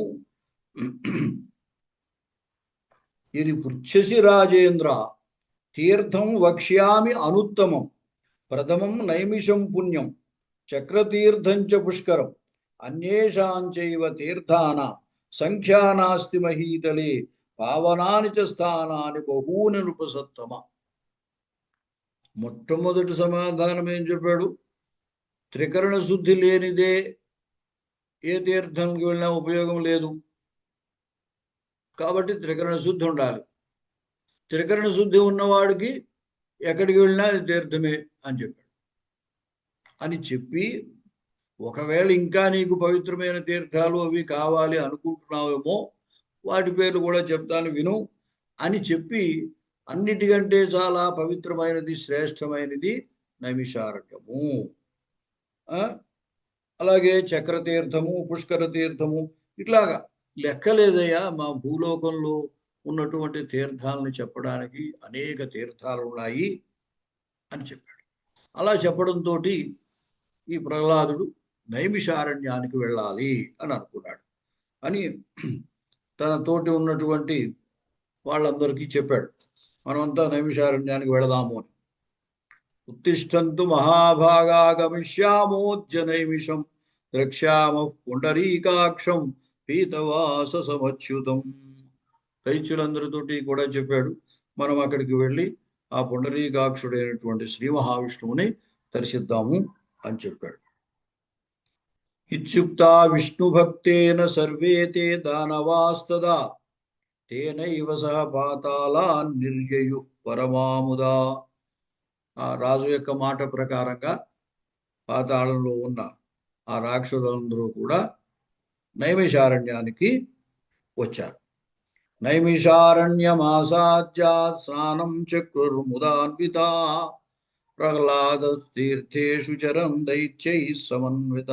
ఇది పృచ్ఛసి రాజేంద్ర తీర్థం వక్ష్యామి అనుత్తమం ప్రథమం నైమిషం పుణ్యం చక్రతీర్థం చ పుష్కరం అన్యేషాంచైవ తీర్థానాం సంఖ్యా నాస్తి మహీతలే పావనాని చ స్థానాని బహూని నృపసత్తమ. మొట్టమొదటి సమాధానం ఏం చెప్పాడు? త్రికరణ శుద్ధి లేనిదే ఏ తీర్థంకి వెళ్ళినా ఉపయోగం లేదు, కాబట్టి త్రికరణ శుద్ధి ఉండాలి. త్రికరణ శుద్ధి ఉన్నవాడికి ఎక్కడికి వెళ్ళినా తీర్థమే అని చెప్పాడు. అని చెప్పి, ఒకవేళ ఇంకా నీకు పవిత్రమైన తీర్థాలు అవి కావాలి అనుకుంటున్నావేమో, వాటి పేర్లు కూడా చెప్తాను విను. అని చెప్పి అన్నిటికంటే చాలా పవిత్రమైనది శ్రేష్టమైనది నైమిషారణ్యము. అలాగే చక్రతీర్థము, పుష్కర తీర్థము, ఇట్లాగా లెక్కలేదయ్యా. మా భూలోకంలో ఉన్నటువంటి తీర్థాలను చెప్పడానికి అనేక తీర్థాలు ఉన్నాయి అని చెప్పాడు. అలా చెప్పడంతో ఈ ప్రహ్లాదుడు నైమిషారణ్యానికి వెళ్ళాలి అని అనుకున్నాడు. అని తన తోటి ఉన్నటువంటి వాళ్ళందరికీ చెప్పాడు, మనమంతా నైమిషారణ్యానికి వెళదాము అని. ఉత్తిష్టంతు మహాభాగా గమిష్యామోద్య నైమిషం ద్రక్ష్యామ పుండరీకాక్షం పీతవాస సమచ్యుతం. దైత్యులందరితోటి కూడా చెప్పాడు, మనం అక్కడికి వెళ్ళి ఆ పుండరీకాక్షుడైనటువంటి శ్రీ మహావిష్ణువుని దర్శిద్దాము అని చెప్పాడు. ఇత్యుక్తా విష్ణుభక్తేన సర్వే తే దానవాస్తదా తేనైవ సహ పాతాళాన్ నిర్యయు పరమాముదా. ఆ రాజు యొక్క మాట ప్రకారంగా పాతాళంలో ఉన్న ఆ రాక్షసులందరూ కూడా నైమిషారణ్యానికి వచ్చారు. నైమిషారణ్యమాసాద్యా స్నానం చక్రుర్ముదాన్వితా ప్రహ్లాద తీర్థేషు చరం దైత్యై సమన్విత.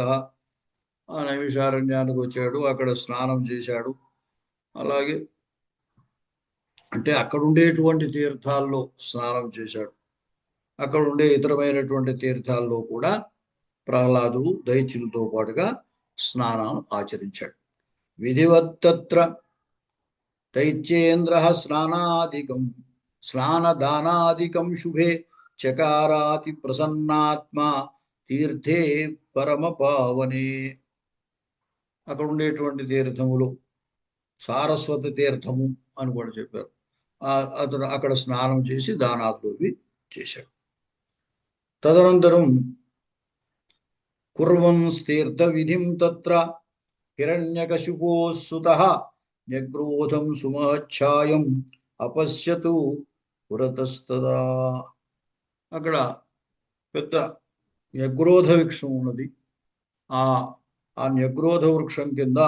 ఆ నైమిషారణ్యానికి వచ్చాడు, అక్కడ స్నానం చేశాడు. అలాగే అంటే అక్కడ ఉండేటువంటి తీర్థాల్లో స్నానం చేశాడు. అక్కడ ఉండే ఇతరమైనటువంటి తీర్థాల్లో కూడా ప్రహ్లాదుడు దైత్యులతో పాటుగా స్నానాలు ఆచరించాడు. విధివత్తత్ర దైత్యేంద్ర స్నానదానాదికం శుభే చకారాతి ప్రసన్నాత్మ తీర్థే పరమ పావనే. అక్కడ ఉండేటువంటి తీర్థములు సారస్వత తీర్థము అని కూడా చెప్పారు. అతను అక్కడ స్నానం చేసి దానాదులు చేశాడు. తదనంతరం కుర్వన్ తీర్థ విధిం తత్ర హిరణ్యకశిపోసుతః న్యగ్రోధం సుమఛాయం అపశ్యతు పురతస్తదా. అక్కడ పెద్ద న్యగ్రోధ వృక్షం ఉన్నది. ఆ న్యగ్రోధ వృక్షం కింద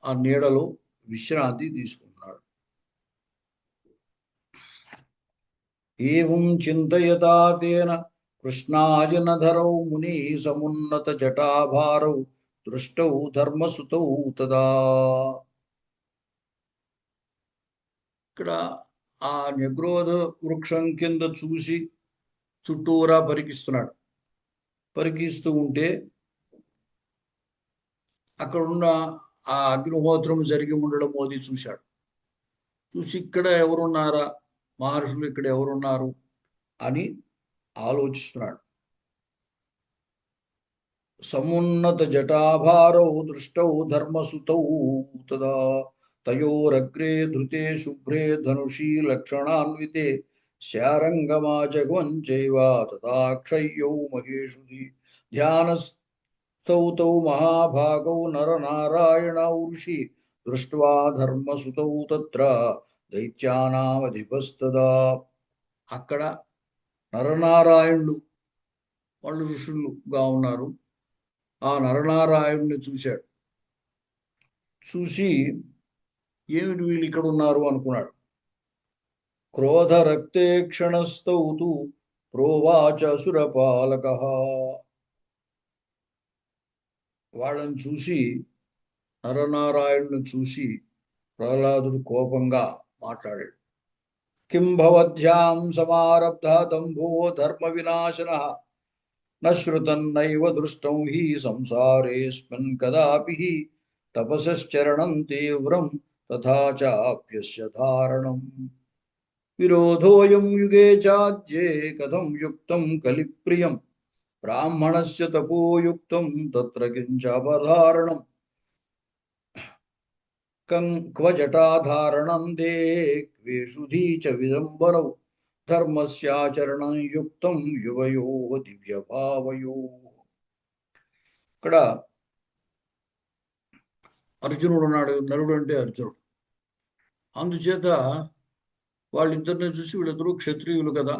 ఆ నీడలో విశ్రాంతి తీసుకున్నాడు. ఏం చింతయతా తేన కృష్ణాజనధరౌ ముని సమున్నత జటాభారౌ దృష్టౌ ధర్మసుతౌ తదా. ఇక్కడ ఆ న్యగ్రోధ వృక్షం కింద చూసి చుట్టూరా పరికిస్తున్నాడు. పరికిస్తూ ఉంటే అక్కడున్న ఆ అగ్నిహోత్రం జరిగి ఉండడం మోదీ చూశాడు. చూసి ఇక్కడ ఎవరున్నారా, మహర్షులు ఇక్కడ ఎవరున్నారు అని ఆలోచిస్తున్నాడు. సమున్నత జటాభారౌ దృష్టౌ ధర్మసుతౌ తదా తయోరగ్రే ధృతే శుభ్రే ధనుషీ లక్షణాన్వితే శారంగమాజగం చైవ తదాక్షయ్యౌ మహేషుధి ధ్యానస్థౌతౌ మహాభాగౌ నరనారాయణౌ ఋషి దృష్ట్వా ధర్మసుతౌ తత్ర దైత్యానామధిపస్తదా. అక్కడ నరనారాయణులు వాళ్ళు ఋషులుగా ఉన్నారు. ఆ నరనారాయణుని చూశాడు. చూసి ఏమిటి వీళ్ళు ఇక్కడ ఉన్నారు అనుకున్నాడు. క్రోధ రక్తే క్షణస్థౌతు ప్రోవాచ సురపాలక. వాళ్ళని చూసి, నరనారాయణుని చూసి ప్రహ్లాదుడు కోపంగా మాట్లాడాడు. కిం భవద్భ్యాం సమారబ్ధ దంభో ధర్మ వినాశనః న శ్రుతన్నైవ దృష్టం హి సంసారేస్మిన్ కదాపి తపసశ్చరణం తీవ్రం తథా చాప్యస్య ధారణం విరోధోయం యుగే చాద్యే కథం యుక్తం కలిప్రియం బ్రాహ్మణస్య తపోయుక్తం తత్ర కించాపధారణం క్వ జటాధారణం దే క్వేషుధీ చ విదంబరౌ ధర్మస్యాచరణం యుక్తం యువయో దివ్యభావయో. ఇక్కడ అర్జునుడు ఉన్నాడు. నరుడు అంటే అర్జునుడు. అందుచేత వాళ్ళిద్దరిని చూసి వీళ్ళిద్దరూ క్షత్రియులు కదా,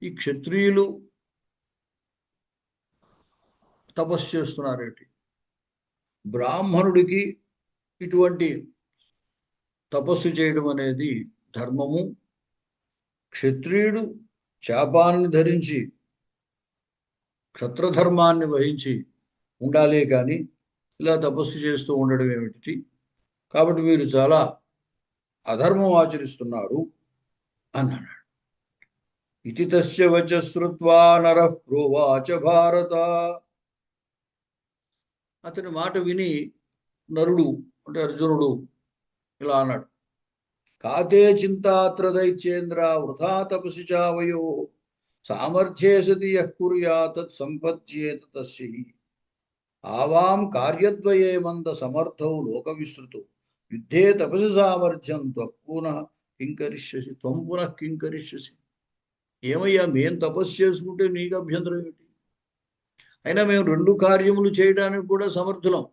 ఈ క్షత్రియులు తపస్సు చేస్తున్నారేంటి, బ్రాహ్మణుడికి ఇటువంటి తపస్సు చేయడం అనేది ధర్మము. క్షత్రియుడు శాపాన్ని ధరించి క్షత్రధర్మాన్ని వహించి ఉండాలే కానీ ఇలా తపస్సు చేస్తూ ఉండడం ఏమిటి? కాబట్టి మీరు చాలా అధర్మం ఆచరిస్తున్నారు అన్నాడు. ఇతి తస్య వచ శ్రుత్వా నరః ప్రోవాచ భారత. అతని మాట విని నరుడు అంటే అర్జునుడు ఇలా అన్నాడు, కాతే చింతాత్ర దైత్యేంద్ర వృథా తపసి చావయో సామర్థ్యే సతి యః కుర్యాత్ తత్ సంపద్యేత తస్య ఆవాం కార్యద్వయే మంద సమర్థౌ లోక విశ్రుతౌ యుద్ధే తపసి సామర్థ్యం త్వః పునః కింకరిష్యసి. ఏమయ్యా, మేం తపస్సు చేసుకుంటే నీకు అభ్యంతరం ఏమిటి? అయినా మేము రెండు కార్యములు చేయడానికి కూడా సమర్థులం.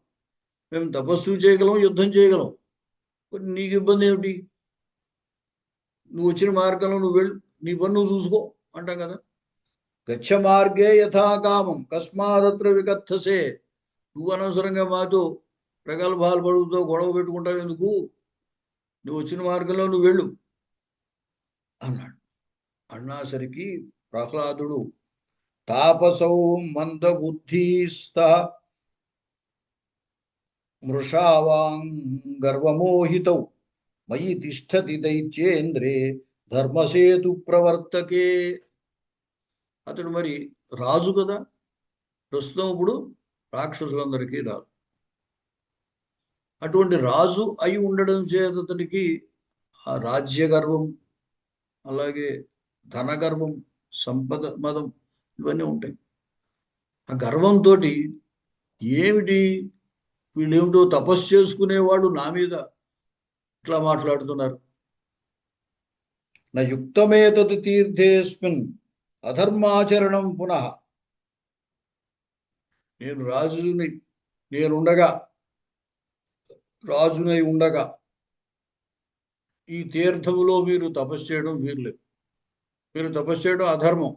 మేము తపస్సు చేయగలం, యుద్ధం చేయగలం. నీకు ఇబ్బంది ఏమిటి? నువ్వు వచ్చిన మార్గంలో నువ్వు వెళ్ళు, నీ పని నువ్వు చూసుకో అంటాం కదా. గచ్చ మార్గే యథాకామం కస్మాదత్ర వికథసే. నువ్వు అనవసరంగా మాతో ప్రగల్భాలు పడుగుతో గొడవ పెట్టుకుంటావు ఎందుకు? నువ్వు వచ్చిన మార్గంలో నువ్వు వెళ్ళు అన్నాడు. అన్నాసరికి ప్రహ్లాదుడు తాపసౌ మందబుద్ధిస్త మృషావాంగర్వమోహితౌ మయి తిష్టతి దైత్యేంద్రే ధర్మసేతు ప్రవర్తకే. అతడు మరి రాజు కదా, ప్రస్తుతం ఇప్పుడు రాక్షసులందరికీ రాజు. అటువంటి రాజు అయి ఉండడం చేత అతడికి ఆ రాజ్య గర్వం, అలాగే ధనగర్వం, సంపద మదం ఇవన్నీ ఉంటాయి. ఆ గర్వంతో ఏమిటి వీళ్ళేమిటో తపస్సు చేసుకునేవాడు నా మీద ఇట్లా మాట్లాడుతున్నారు. నా యుక్తమేతత్ తీర్థేస్మిన్ అధర్మాచరణం పునః. నేను రాజునై ఉండగా ఈ తీర్థములో మీరు తపస్సు చేయడం వీర్లేదు. మీరు తపస్సు చేయడం అధర్మం,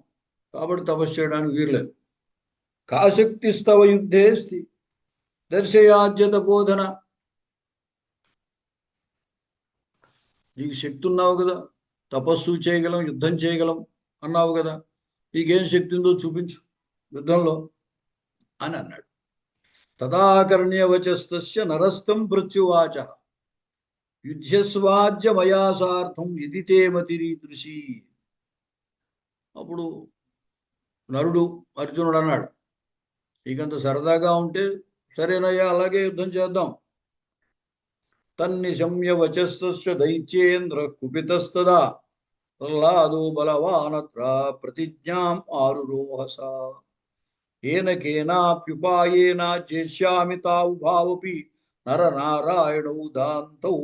కాబట్టి తపస్సు చేయడానికి వీర్లేదు. కాశక్తిస్తవ యుద్ధేస్తి దర్శయాజ్యత బోధన. నీకు శక్తి ఉన్నావు కదా, తపస్సు చేయగలం, యుద్ధం చేయగలం అన్నావు కదా, నీకేం శక్తి ఉందో చూపించు యుద్ధంలో అని అన్నాడు. తదాకర్ణ్యవచస్తస్య నరస్తం ప్రత్యువాచ యుధ్యస్వాజ్య మయా సార్థం ఇది తే మతిరీదృశి. అప్పుడు నరుడు అర్జునుడు అన్నాడు, నీకంత సరదాగా ఉంటే సరేనయ్యా, అలాగే యుద్ధం చేద్దాం. తన్నిశమ్య వచస్తస్య దైత్యేంద్ర కుపితస్తదా ప్రహ్లాదో బలవానత్ర ప్రతిజ్ఞాం ఆరురోహస ఏన కేనాప్యుపాయేన చేష్యామి తావుభావపి నరనారాయణౌ దాంతౌ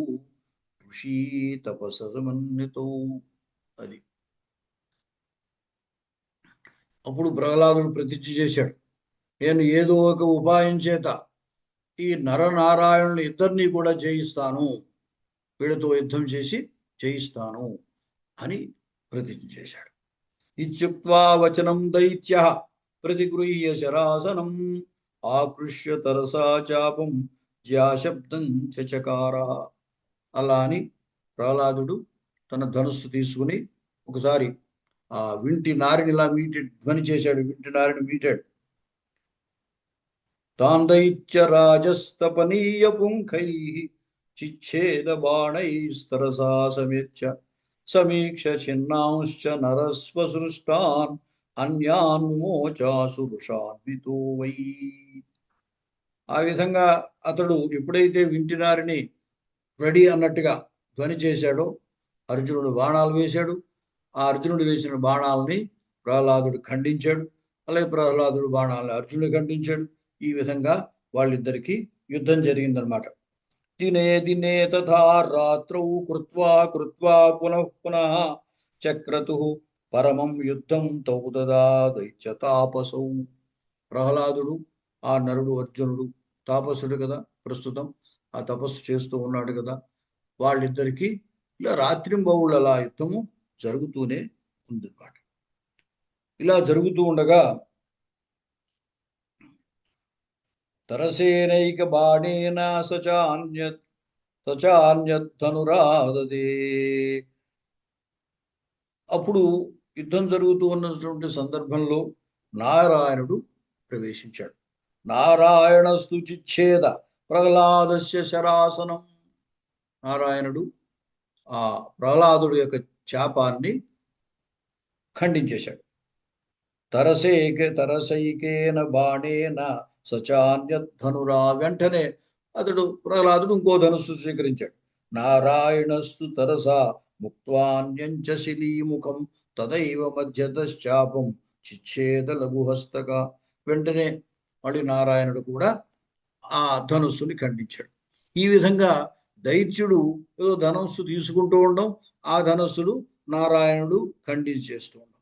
ఋషీ తపసమన్వితౌ. అది అప్పుడు ప్రహ్లాదుడు ప్రతిజ్ఞ చేశాడు, నేను ఏదో ఒక ఉపాయం చేత ఈ నరనారాయణులు ఇద్దరినీ కూడా జయిస్తాను, వీళ్ళతో యుద్ధం చేసి జయిస్తాను అని ప్రతిజ్ఞ చేశాడు. ఇత్యుక్త్వా వచనం దైత్యః ప్రతిగృహ్య శరాసనం ఆకృష్య తరసా చాపం జ్యాశబ్దం చచకార. అలా అని ప్రహ్లాదుడు తన ధనుస్సు తీసుకుని ఒకసారి ఆ వింటి నారిని ఇలా ధ్వని చేశాడు. వింటి నారిని మీటాడు. తాందైత్య రాజస్తపనీయ పుంఖైః చిచ్ఛేద బాణైస్తరసా సమేత్య సమీక్ష చిన్నాంశ్చ నరస్వసృష్టాన్ అన్యాన్ మోచాసురుషాన్వితో వై. ఆ విధంగా అతడు ఎప్పుడైతే వింటినారిని రెడీ అన్నట్టుగా ధ్వని చేశాడో అర్జునుడు బాణాలు వేశాడు. ఆ అర్జునుడు వేసిన బాణాలని ప్రహ్లాదుడు ఖండించాడు. అలాగే ప్రహ్లాదుడు బాణాలని అర్జునుడు ఖండించాడు. ఈ విధంగా వాళ్ళిద్దరికి యుద్ధం జరిగిందనమాట. దినే దినే తథా రాత్రౌ కృత్వా కృత్వా పునః పునః చక్రతు పరమం యుద్ధం తౌ తదా దైత్య తాపసౌ. ప్రహ్లాదుడు, ఆ నరుడు అర్జునుడు తాపసుడు కదా, ప్రస్తుతం ఆ తపస్సు చేస్తూ ఉన్నాడు కదా, వాళ్ళిద్దరికీ ఇలా రాత్రింబవుళ్ళు అలా యుద్ధము జరుగుతూనే ఉందన్నమాట. ఇలా జరుగుతూ ఉండగా తరసేనైక బాణేన సచాన్యత్ సచాన్యధనురాదదే. అప్పుడు యుద్ధం జరుగుతూ ఉన్నటువంటి సందర్భంలో నారాయణుడు ప్రవేశించాడు. నారాయణస్తు చిచ్ఛేద ప్రహ్లాదస్య శరాసనం. నారాయణుడు ఆ ప్రహ్లాదుడు యొక్క శాపాన్ని ఖండించేశాడు. తరసైకేన బాణేన సచాన్యధనురా. వెంటనే అతడు ప్రహ్లాదుడు ఇంకో ధనుస్సు స్వీకరించాడు. నారాయణస్తు తరసా ముక్త్వాన్యంచ శిలీముఖం తదైవ మధ్యతశ్చాపం చిచ్ఛేద లఘుహస్తక. వెంటనే మళ్ళీ నారాయణుడు కూడా ఆ ధనుస్సుని ఖండించాడు. ఈ విధంగా దైత్యుడు ఏదో ధనుస్సు తీసుకుంటూ ఉండడం, ఆ ధనుస్సులు నారాయణుడు ఖండించేస్తూ ఉండడం.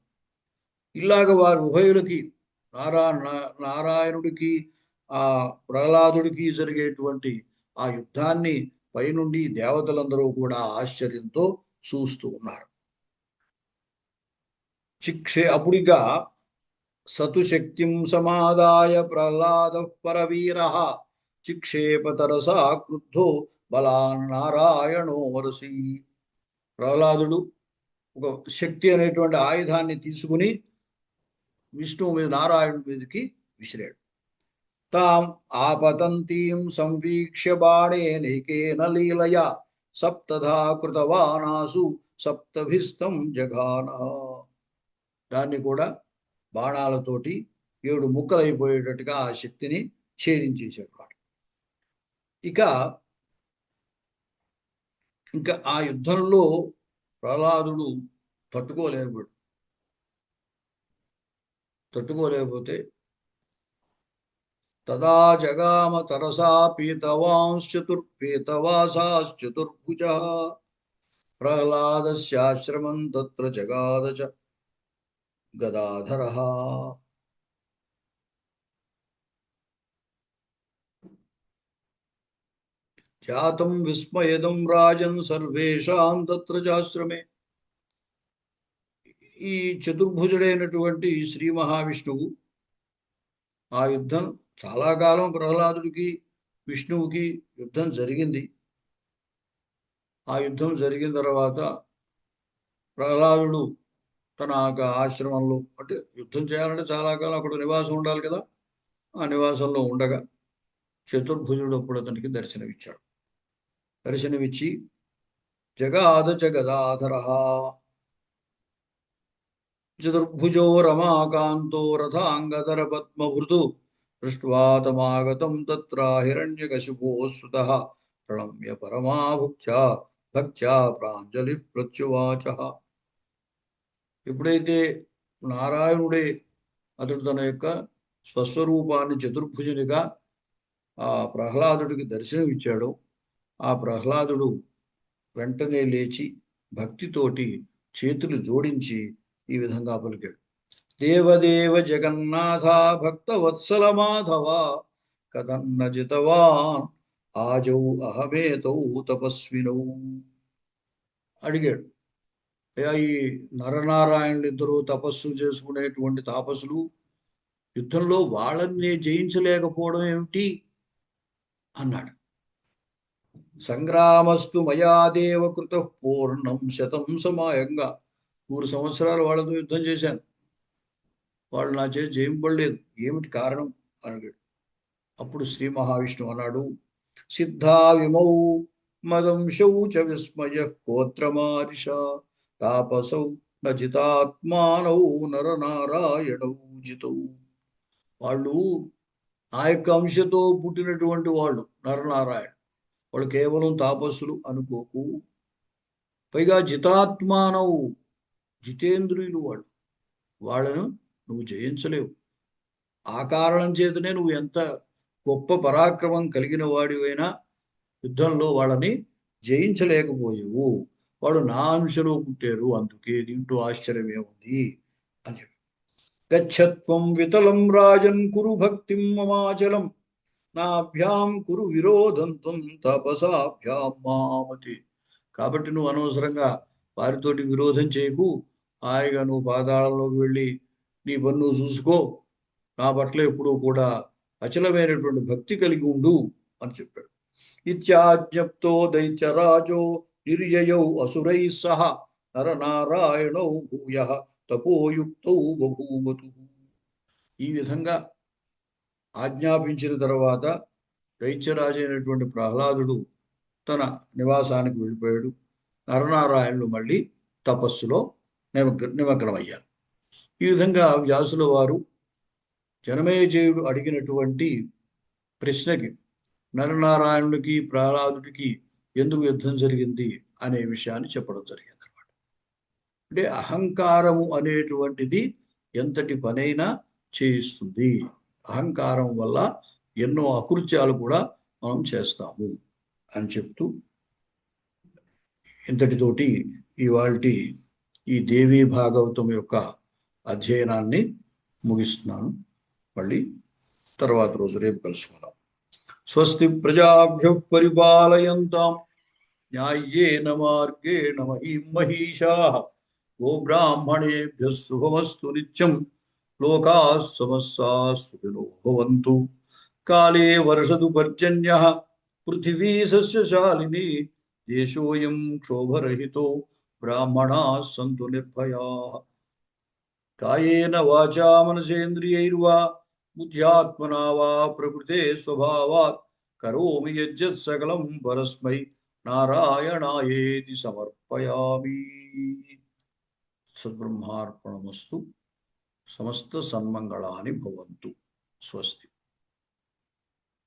ఇలాగ వారి ఉభయులకి నారాయణుడికి ఆ ప్రహ్లాదుడికి జరిగేటువంటి ఆ యుద్ధాన్ని పైనుండి దేవతలందరూ కూడా ఆశ్చర్యంతో చూస్తూ ఉన్నారు. అప్పుడిగా సతుశక్తిం సమాదాయ ప్రహ్లాద పరవీర చిక్షేపతరసా క్రుద్ధో బలాన్ నారాయణో వరసి. ప్రహ్లాదుడు ఒక శక్తి అనేటువంటి ఆయుధాన్ని తీసుకుని విష్ణువు మీద, నారాయణుడి మీదకి విసిరాడు. తాం ఆపతంతీం సంవీక్ష్య బాణేనైకేన లీలయా సప్తధా కృతవానాసు సప్తభిస్తం జఘాన. దాన్ని కూడా బాణాలతోటి 7 ముక్కలైపోయేటట్టుగా ఆ శక్తిని ఛేదించేశాడు. ఇంకా ఆ యుద్ధంలో ప్రహ్లాదుడు తట్టుకోలేకపోతే తదా జగామ తరసా పీతవాసాశ్చతుర్భుజ ప్రహ్లాదస్యాశ్రమం తత్ర జగాద చ గదాధరః. జాతం విస్మయదం రాజన్ సర్వేషాం తత్ర చాశ్రమే. ఈ చతుర్భుజుడైనటువంటి శ్రీ మహావిష్ణువు ఆ యుద్ధం చాలా కాలం ప్రహ్లాదుడికి విష్ణువుకి యుద్ధం జరిగింది. ఆ యుద్ధం జరిగిన తర్వాత ప్రహ్లాదుడు తన ఆశ్రమంలో, అంటే యుద్ధం చేయాలంటే చాలా కాలం అక్కడ నివాసం ఉండాలి కదా, ఆ నివాసంలో ఉండగా చతుర్భుజుడు అప్పుడు అతనికి దర్శనమిచ్చి జగాద జగదాధరః. చతుర్భుజో రమాకాంతో రథాంగధర పద్మభృతు దృష్ట్వా తమాగతం తత్ర హిరణ్యకశిపో సుతః ప్రణమ్య భక్త్యా ప్రాంజలి ప్రత్యువాచ. ఎప్పుడైతే నారాయణుడే అతడు తన యొక్క స్వస్వరూపాన్ని చతుర్భుజునిగా ఆ ప్రహ్లాదుడికి దర్శనమిచ్చాడో, ఆ ప్రహ్లాదుడు వెంటనే లేచి భక్తితోటి చేతులు జోడించి ఈ విధంగా పలికాడు. దేవదేవ జగన్నాథ భక్తవత్సల మాధవ కథన్న జితవాన్ ఆజౌ అహమేతౌ తపస్వినౌ. అడిగాడు, ఈ నరనారాయణులు ఇద్దరు తపస్సు చేసుకునేటువంటి తాపసులు, యుద్ధంలో వాళ్ళని జయించలేకపోవడం ఏమిటి అన్నాడు. సంగ్రామస్తు మయా దేవ కృత పూర్ణం శతం సమాయంగా. 100 సంవత్సరాలు వాళ్ళతో యుద్ధం చేశాను, వాళ్ళు నా చేసి జయింపబడలేదు, ఏమిటి కారణం అన్నాడు. అప్పుడు శ్రీ మహావిష్ణువు అన్నాడు, సిద్ధా విమౌ మదంశౌ చ విస్మయ కోత్రమారిష తాపసౌ నజితాత్మానౌ నరనారాయణౌ జితౌ. వాళ్ళు ఆ యొక్క అంశతో పుట్టినటువంటి వాళ్ళు నరనారాయణ, వాళ్ళు కేవలం తాపస్సులు అనుకోకు. పైగా జితాత్మానవు, జితేంద్రియులు వాళ్ళు, వాళ్ళను నువ్వు జయించలేవు. ఆ కారణం చేతనే నువ్వు ఎంత గొప్ప పరాక్రమం కలిగిన వాడివైనా యుద్ధంలో వాళ్ళని జయించలేకపోయావు. వాడు నా అంశలో పుట్టారు, అందుకే దీంట్లో ఆశ్చర్యమే ఉంది అని చెప్పి. గచ్చత్వం వితలం రాజన్ కురు భక్తిం మమాచలం నాభ్యాం కురు విరోధంతం తపసాభ్యాం మామతి. కాబట్టి నువ్వు అనవసరంగా వారితోటి విరోధం చేయకు, హాయిగా నువ్వు పాతాళంలోకి వెళ్ళి నీ పన్ను చూసుకో, నా పట్ల ఎప్పుడూ కూడా అచలమైనటువంటి భక్తి కలిగి ఉండు అని చెప్పాడు. ఇత్యాజ్ఞప్తో దైత్యరాజో నిర్యయౌ అసురైః సహ నరనారాయణౌ భూయః తపోయుక్తౌ బభూవతు. ఈ విధంగా ఆజ్ఞాపించిన తర్వాత దైత్యరాజు అయినటువంటి ప్రహ్లాదుడు తన నివాసానికి వెళ్ళిపోయాడు. నరనారాయణులు మళ్ళీ తపస్సులో నిమగ్నమయ్యారు. ఈ విధంగా వ్యాసుల వారు జనమేజయుడు అడిగినటువంటి ప్రశ్నకి నరనారాయణుడికి ప్రహ్లాదుడికి ఎందుకు యుద్ధం జరిగింది అనే విషయాన్ని చెప్పడం జరిగింది అనమాట. అంటే అహంకారము అనేటువంటిది ఎంతటి పనైనా చేయిస్తుంది. అహంకారం వల్ల ఎన్నో అకృత్యాలు కూడా మనం చేస్తాము అని చెప్తూ ఇంతటితోటి ఇవాల్టి ఈ దేవీ భాగవతం యొక్క అధ్యయనాన్ని ముగిస్తున్నాను. మళ్ళీ తర్వాత రోజు రేపు కలుసుకుందాం. స్వస్తి ప్రజాభ్యః పరిపాలయంతాం న్యాయేన మార్గేణ మహీం మహీషాః గోబ్రాహ్మణేభ్యః శుభమస్తు నిత్యం. లోకాః సమస్తాః సుఖినో భవంతు. కాలే వర్షతు పర్జన్యః పృథివీ సస్యశాలినీ. దేశోऽयं క్షోభరహితో బ్రాహ్మణాः సంతు నిర్భయాः. కాయేన వాచా మనసేంద్రియైర్వా బుద్ధ్యాత్మనా వా ప్రకృతే స్వభావాత్ కరోమి యజ్జత్ సకలం పరస్మై నారాయణాయేతి సమర్పయామి. సద్బ్రహ్మార్పణమస్తు. సమస్త సన్మంగళాని భవంతు. స్వస్తి.